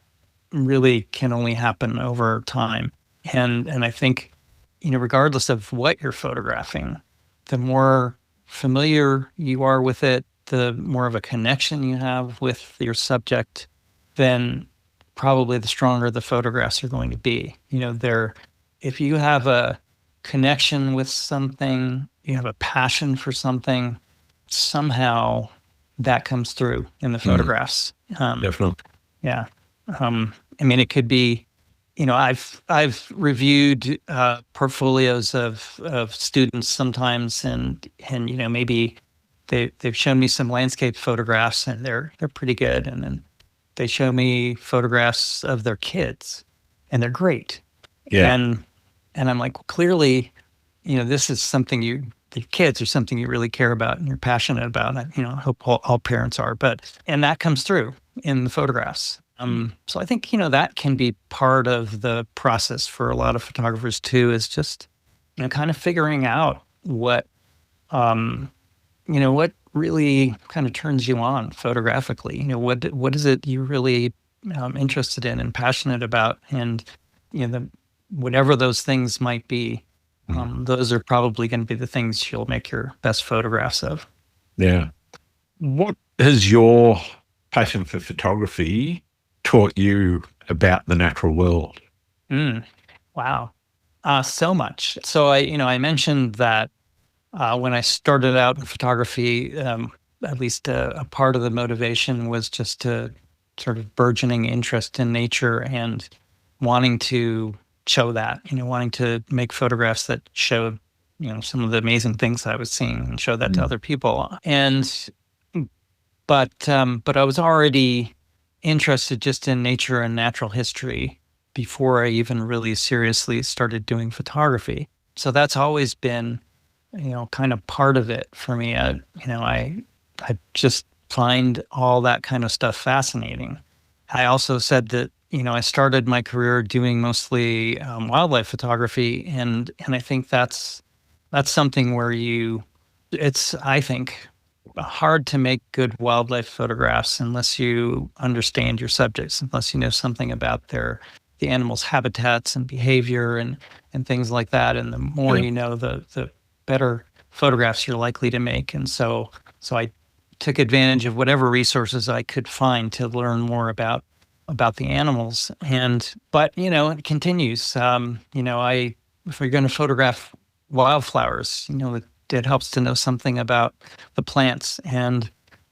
B: really can only happen over time. And I think, regardless of what you're photographing, the more familiar you are with it, the more of a connection you have with your subject, then probably the stronger the photographs are going to be. If you have a connection with something, you have a passion for something, somehow that comes through in the photographs.
A: Definitely.
B: Yeah. It could be, I've reviewed portfolios of students sometimes, and maybe they've shown me some landscape photographs, and they're pretty good, and then they show me photographs of their kids, and they're great.
A: Yeah.
B: And I'm like, clearly, this is something you the kids or something you really care about and you're passionate about. I hope all parents are, and that comes through in the photographs. So I think, that can be part of the process for a lot of photographers too, is just, kind of figuring out what really kind of turns you on photographically. What is it you're really interested in and passionate about, and whatever those things might be, those are probably going to be the things you'll make your best photographs of.
A: Yeah. What has your passion for photography taught you about the natural world?
B: Wow. So much. So I mentioned that when I started out in photography, at least a part of the motivation was just to sort of burgeoning interest in nature and wanting to show that, wanting to make photographs that showed, some of the amazing things I was seeing and show that to other people. But I was already interested just in nature and natural history before I even really seriously started doing photography. So that's always been, kind of part of it for me. I just find all that kind of stuff fascinating. I also said that, I started my career doing mostly wildlife photography, and I think that's something where it's, I think, hard to make good wildlife photographs unless you understand your subjects, unless you know something about the animals' habitats and behavior and things like that. And the more you know, the better photographs you're likely to make. And so I took advantage of whatever resources I could find to learn more about the animals. But it continues. If you're going to photograph wildflowers, it helps to know something about the plants and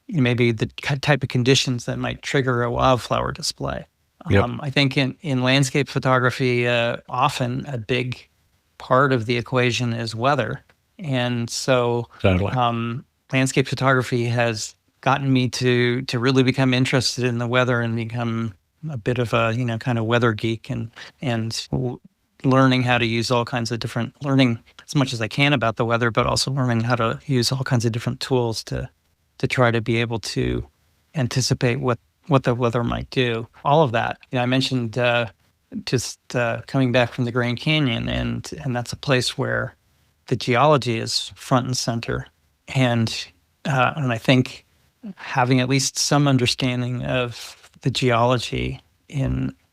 B: maybe the type of conditions that might trigger a wildflower display. I think in landscape photography, often a big part of the equation is weather. And so landscape photography has gotten me to really become interested in the weather and become a bit of a, kind of weather geek, and learning how to use learning as much as I can about the weather, but also learning how to use all kinds of different tools to try to be able to anticipate what the weather might do. All of that. I mentioned coming back from the Grand Canyon, and that's a place where the geology is front and center. And I think having at least some understanding of the geology,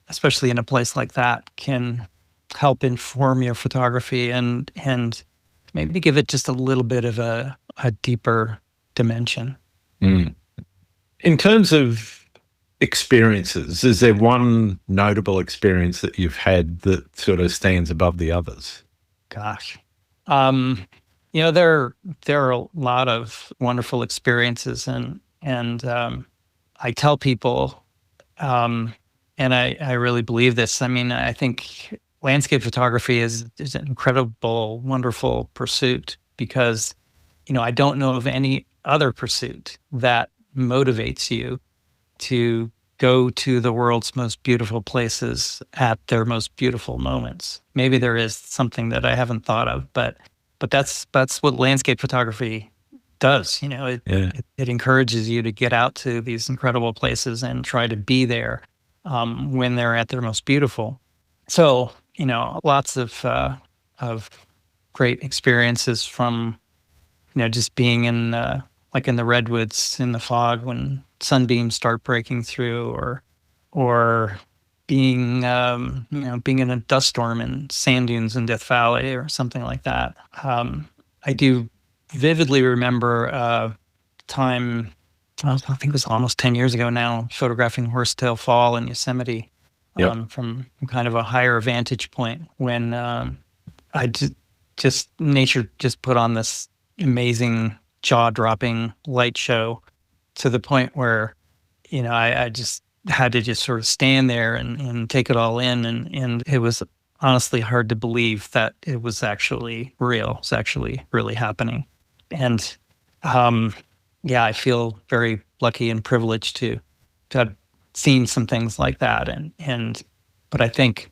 B: especially in a place like that, can help inform your photography and maybe give it just a little bit of a deeper dimension.
A: In terms of experiences, is there one notable experience that you've had that sort of stands above the others?
B: Gosh. There are a lot of wonderful experiences, and I tell people, and I really believe this. I mean, I think landscape photography is an incredible, wonderful pursuit because, I don't know of any other pursuit that motivates you to go to the world's most beautiful places at their most beautiful moments. Maybe there is something that I haven't thought of, but that's what landscape photography does. It encourages you to get out to these incredible places and try to be there when they're at their most beautiful. So, lots of great experiences from, just being in the redwoods in the fog when sunbeams start breaking through, or being in a dust storm in sand dunes in Death Valley or something like that. I do vividly remember a time, I think it was almost 10 years ago now, photographing Horsetail Fall in Yosemite from kind of a higher vantage point when nature just put on this amazing jaw-dropping light show to the point where, I just had to just sort of stand there and take it all in. And it was honestly hard to believe that it was actually real. It was actually really happening. And I feel very lucky and privileged to have seen some things like that. But I think,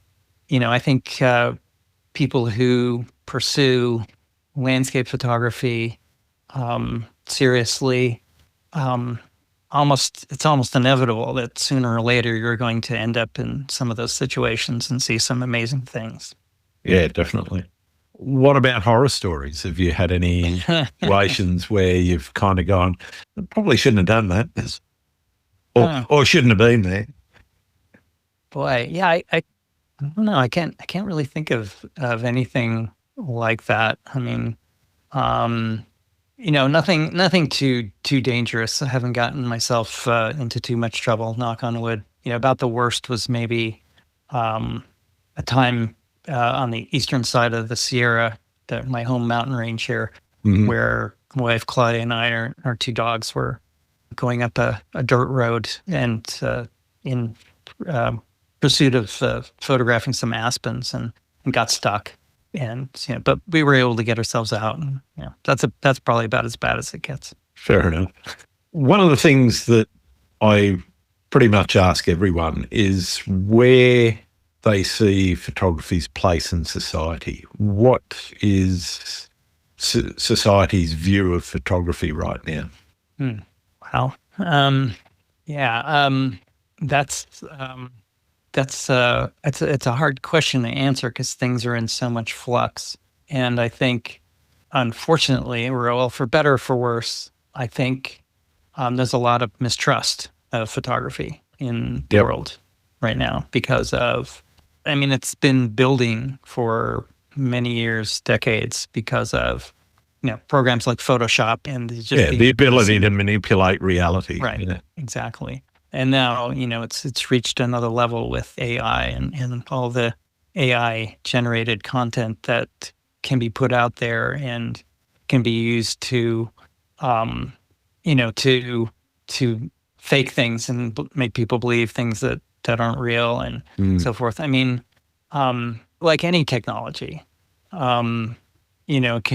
B: people who pursue landscape photography seriously, it's almost inevitable that sooner or later you're going to end up in some of those situations and see some amazing things.
A: Yeah, definitely. What about horror stories? Have you had any situations where you've kind of gone, I probably shouldn't have done that, or shouldn't have been there?
B: Boy, yeah, I don't know. I can't really think of anything like that. I mean, nothing too dangerous. I haven't gotten myself into too much trouble, knock on wood. About the worst was maybe a time on the eastern side of the Sierra, my home mountain range here, where my wife Claudia and I, our two dogs, were going up a dirt road and in pursuit of photographing some aspens and got stuck. And but we were able to get ourselves out. And that's probably about as bad as it gets.
A: Fair enough. One of the things that I pretty much ask everyone is where they see photography's place in society. What is society's view of photography right now?
B: Wow. It's a hard question to answer because things are in so much flux. And I think, unfortunately, for better or for worse, I think there's a lot of mistrust of photography in the world right now because of, it's been building for many years, decades, because of programs like Photoshop and
A: the ability to manipulate reality.
B: Right. Exactly. And now, it's reached another level with AI and all the AI generated content that can be put out there and can be used to, to fake things and make people believe things that aren't real and so forth. Like any technology, can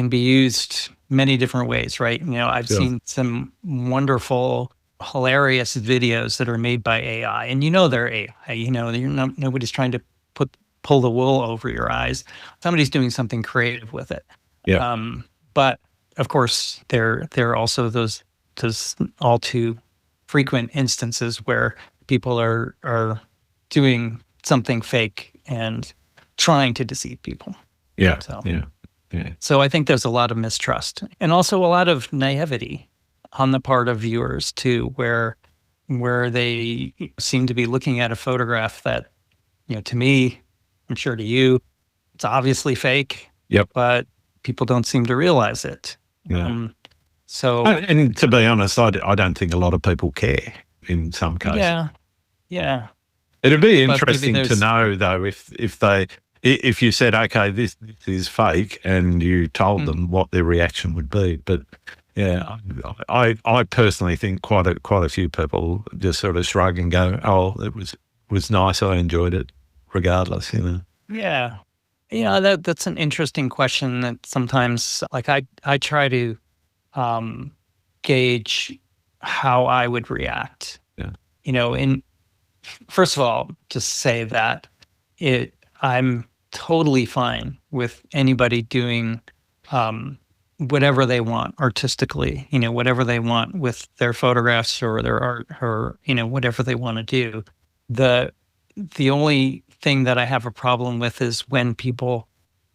B: be used many different ways, right? I've seen some wonderful, hilarious videos that are made by AI, and they're AI. Nobody's trying to pull the wool over your eyes. Somebody's doing something creative with it.
A: Yeah.
B: But of course, there are also those all too frequent instances where people are doing something fake and trying to deceive people.
A: Yeah.
B: So,
A: yeah.
B: So I think there's a lot of mistrust and also a lot of naivety on the part of viewers too, where they seem to be looking at a photograph that, to me, I'm sure to you, it's obviously fake.
A: Yep.
B: But people don't seem to realize it.
A: Yeah.
B: And
A: to be honest, I don't think a lot of people care in some cases.
B: Yeah. Yeah.
A: It'd be interesting to know though if you said, okay, this is fake, and you told them what their reaction would be. But yeah, I personally think quite a few people just sort of shrug and go, "Oh, it was nice. I enjoyed it, regardless."
B: Yeah, that's an interesting question. That sometimes, like I try to gauge how I would react.
A: Yeah.
B: First of all, just say that I'm totally fine with anybody doing whatever they want artistically, whatever they want with their photographs or their art or, whatever they want to do. The only thing that I have a problem with is when people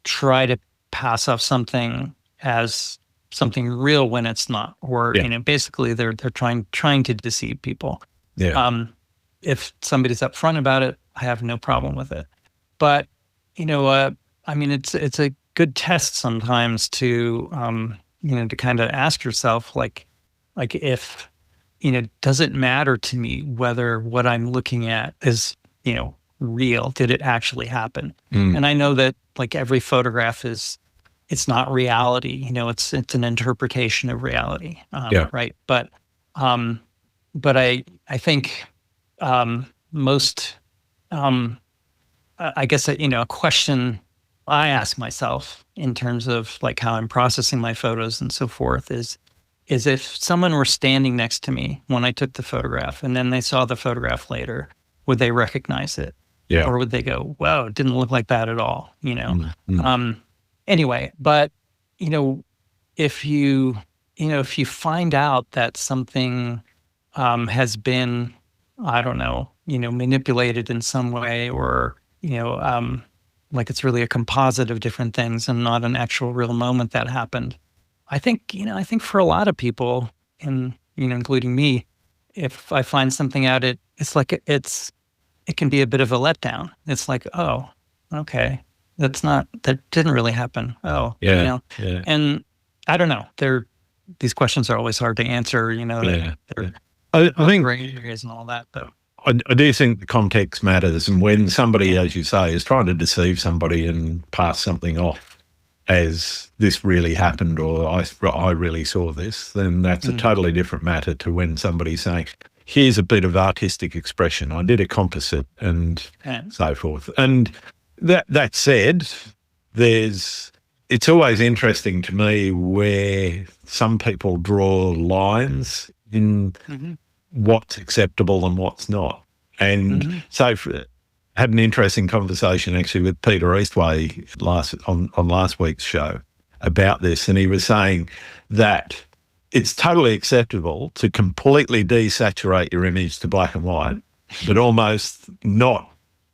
B: try to pass off something as something real when it's not, or, basically they're trying to deceive people.
A: Yeah.
B: If somebody's upfront about it, I have no problem with it. But it's a good test sometimes to to kind of ask yourself, like if does it matter to me whether what I'm looking at is real? Did it actually happen? And I know that like every photograph it's not reality. It's an interpretation of reality. Right. But I think most I guess a question I ask myself in terms of like how I'm processing my photos and so forth is if someone were standing next to me when I took the photograph and then they saw the photograph later, would they recognize it?
A: Yeah.
B: Or would they go, "Whoa, it didn't look like that at all," Anyway, but if you, if you find out that something has been, I don't know, manipulated in some way, or, like it's really a composite of different things and not an actual real moment that happened. I think for a lot of people, and, including me, if I find something out, it's like it can be a bit of a letdown. It's like, oh, okay, that didn't really happen. Oh,
A: Yeah. Yeah.
B: and I don't know. These questions are always hard to answer.
A: Yeah.
B: They're
A: I think
B: gray areas and all that, though.
A: I do think the context matters. And when somebody, as you say, is trying to deceive somebody and pass something off as this really happened, or I really saw this, then that's a totally different matter to when somebody's saying, here's a bit of artistic expression, I did a composite, and so forth. And that said, it's always interesting to me where some people draw lines in what's acceptable and what's not. And so had an interesting conversation actually with Peter Eastway on last week's show about this, and he was saying that it's totally acceptable to completely desaturate your image to black and white, but almost not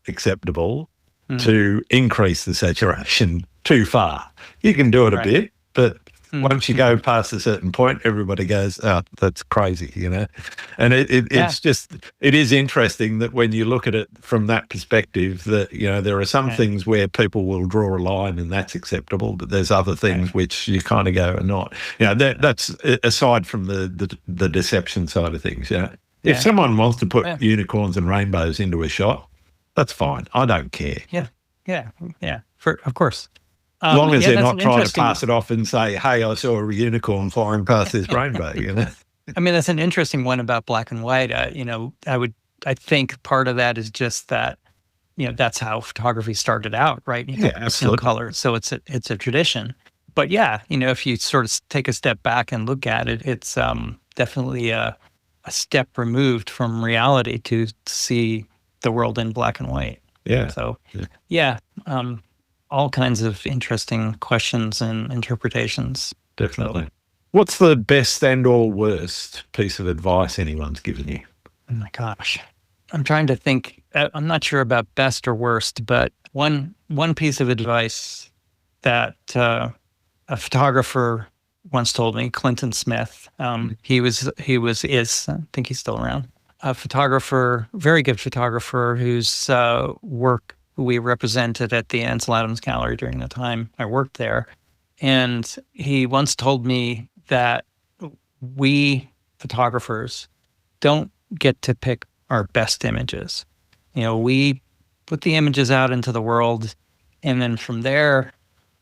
A: acceptable to increase the saturation too far. You can do it a bit, but once you go past a certain point, everybody goes, oh, that's crazy, And it's just, it is interesting that when you look at it from that perspective, that, there are some things where people will draw a line and that's acceptable, but there's other things which you kind of go are not. That's aside from the deception side of things, If someone wants to put unicorns and rainbows into a shot, that's fine. I don't care.
B: Yeah. Of course.
A: As long as they're not trying to pass it off and say, hey, I saw a unicorn flying past this rainbow,
B: I mean, that's an interesting one about black and white. I think part of that is just that, that's how photography started out, right?
A: Absolutely.
B: Color. So it's a tradition. But if you sort of take a step back and look at it, it's definitely a step removed from reality to see the world in black and white.
A: Yeah.
B: So, all kinds of interesting questions and interpretations.
A: Definitely. So, what's the best and or worst piece of advice anyone's given you?
B: Oh my gosh. I'm trying to think. I'm not sure about best or worst, but one piece of advice that a photographer once told me, Clinton Smith, he is, I think he's still around, a photographer, very good photographer whose work we represented at the Ansel Adams Gallery during the time I worked there. And he once told me that we photographers don't get to pick our best images. We put the images out into the world, and then from there,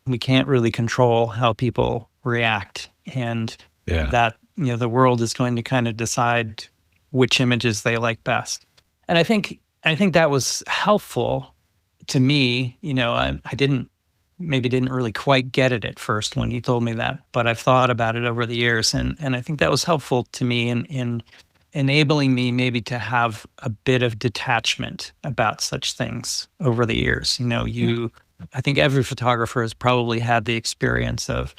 B: we can't really control how people react. And that, the world is going to kind of decide which images they like best. And I think that was helpful to me. I didn't really quite get it at first when he told me that, but I've thought about it over the years, and I think that was helpful to me in enabling me maybe to have a bit of detachment about such things over the years. I think every photographer has probably had the experience of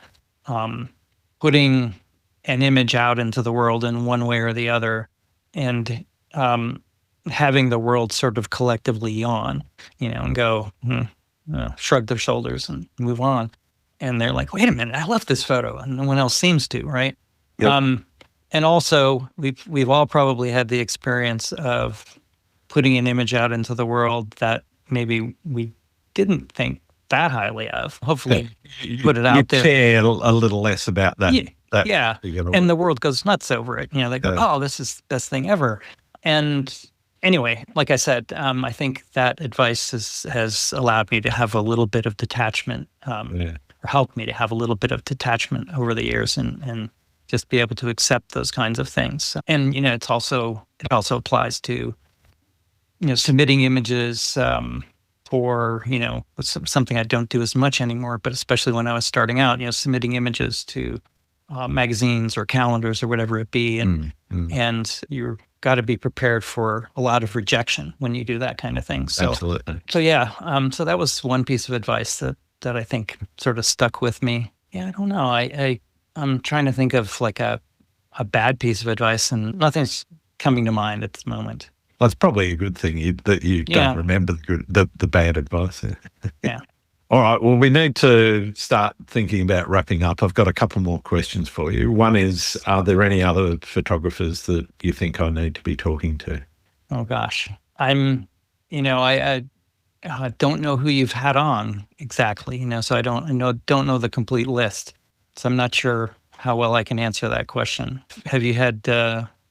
B: putting an image out into the world in one way or the other, and having the world sort of collectively yawn, and go, shrug their shoulders and move on. And they're like, wait a minute, I love this photo, and no one else seems to, right?
A: Yep.
B: And also, we've all probably had the experience of putting an image out into the world that maybe we didn't think that highly of. Hopefully, put it out there.
A: You care a little less about that.
B: Yeah. And the world goes nuts over it. They go, oh, this is the best thing ever. And anyway, like I said, I think that advice has allowed me to have a little bit of detachment, or helped me to have a little bit of detachment over the years, and just be able to accept those kinds of things. And it also applies to submitting images for something I don't do as much anymore, but especially when I was starting out, submitting images to magazines or calendars or whatever it be, and you're got to be prepared for a lot of rejection when you do that kind of thing. So,
A: absolutely.
B: So so that was one piece of advice that I think sort of stuck with me. Yeah, I don't know. I'm trying to think of like a bad piece of advice, and nothing's coming to mind at the moment.
A: That's probably a good thing that you
B: Yeah.
A: don't remember the bad advice.
B: Yeah.
A: All right. Well, we need to start thinking about wrapping up. I've got a couple more questions for you. One is, are there any other photographers that you think I need to be talking to?
B: Oh gosh, I don't know who you've had on exactly. So I don't know the complete list. So I'm not sure how well I can answer that question. Have you had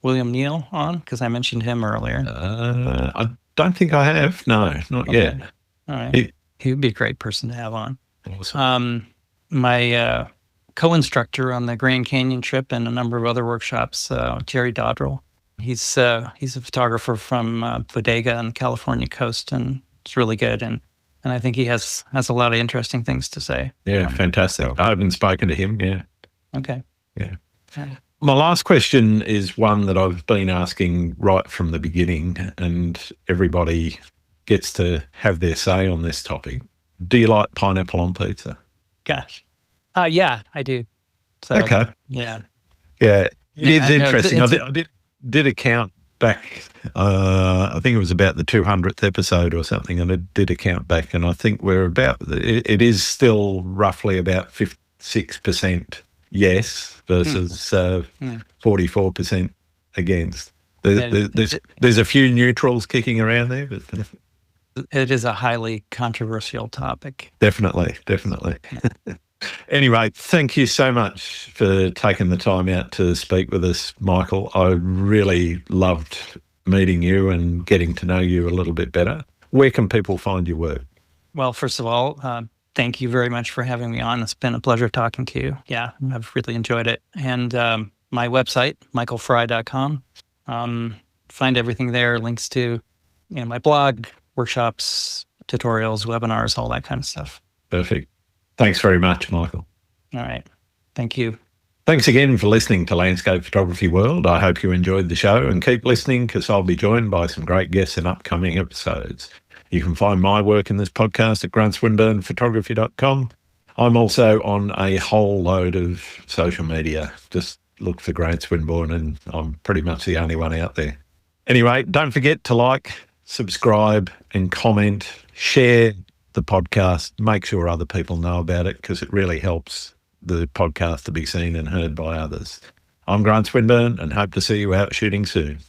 B: William Neal on? Because I mentioned him earlier.
A: I don't think I have. No, not yet.
B: All right. He would be a great person to have on.
A: Awesome.
B: My co-instructor on the Grand Canyon trip and a number of other workshops, Jerry Dodrell. He's a photographer from Bodega on the California coast, and it's really good. And I think he has a lot of interesting things to say.
A: Yeah, fantastic. I haven't spoken to him. Yeah.
B: Okay.
A: Yeah. My last question is one that I've been asking right from the beginning, and everybody gets to have their say on this topic. Do you like pineapple on pizza?
B: Gosh. Yeah, I do. So,
A: okay.
B: Yeah.
A: Yeah. It's interesting.
B: I
A: did a count back, I think it was about the 200th episode or something, and I did a count back, and I think we're about, it is still roughly about 56% yes versus 44% against. There's a few neutrals kicking around there, but
B: it is a highly controversial topic.
A: Definitely. Anyway, thank you so much for taking the time out to speak with us, Michael. I really loved meeting you and getting to know you a little bit better. Where can people find your work?
B: Well, first of all, thank you very much for having me on. It's been a pleasure talking to you. Yeah, I've really enjoyed it. And my website, michaelfrye.com. Find everything there, links to my blog, workshops, tutorials, webinars, all that kind of stuff.
A: Perfect. Thanks very much, Michael.
B: All right. Thank you.
A: Thanks again for listening to Landscape Photography World. I hope you enjoyed the show, and keep listening because I'll be joined by some great guests in upcoming episodes. You can find my work in this podcast at grantswinburnphotography.com. I'm also on a whole load of social media. Just look for Grant Swinburne and I'm pretty much the only one out there. Anyway, don't forget to like, subscribe and comment, share the podcast. Make sure other people know about it because it really helps the podcast to be seen and heard by others. I'm Grant Swinburne and hope to see you out shooting soon.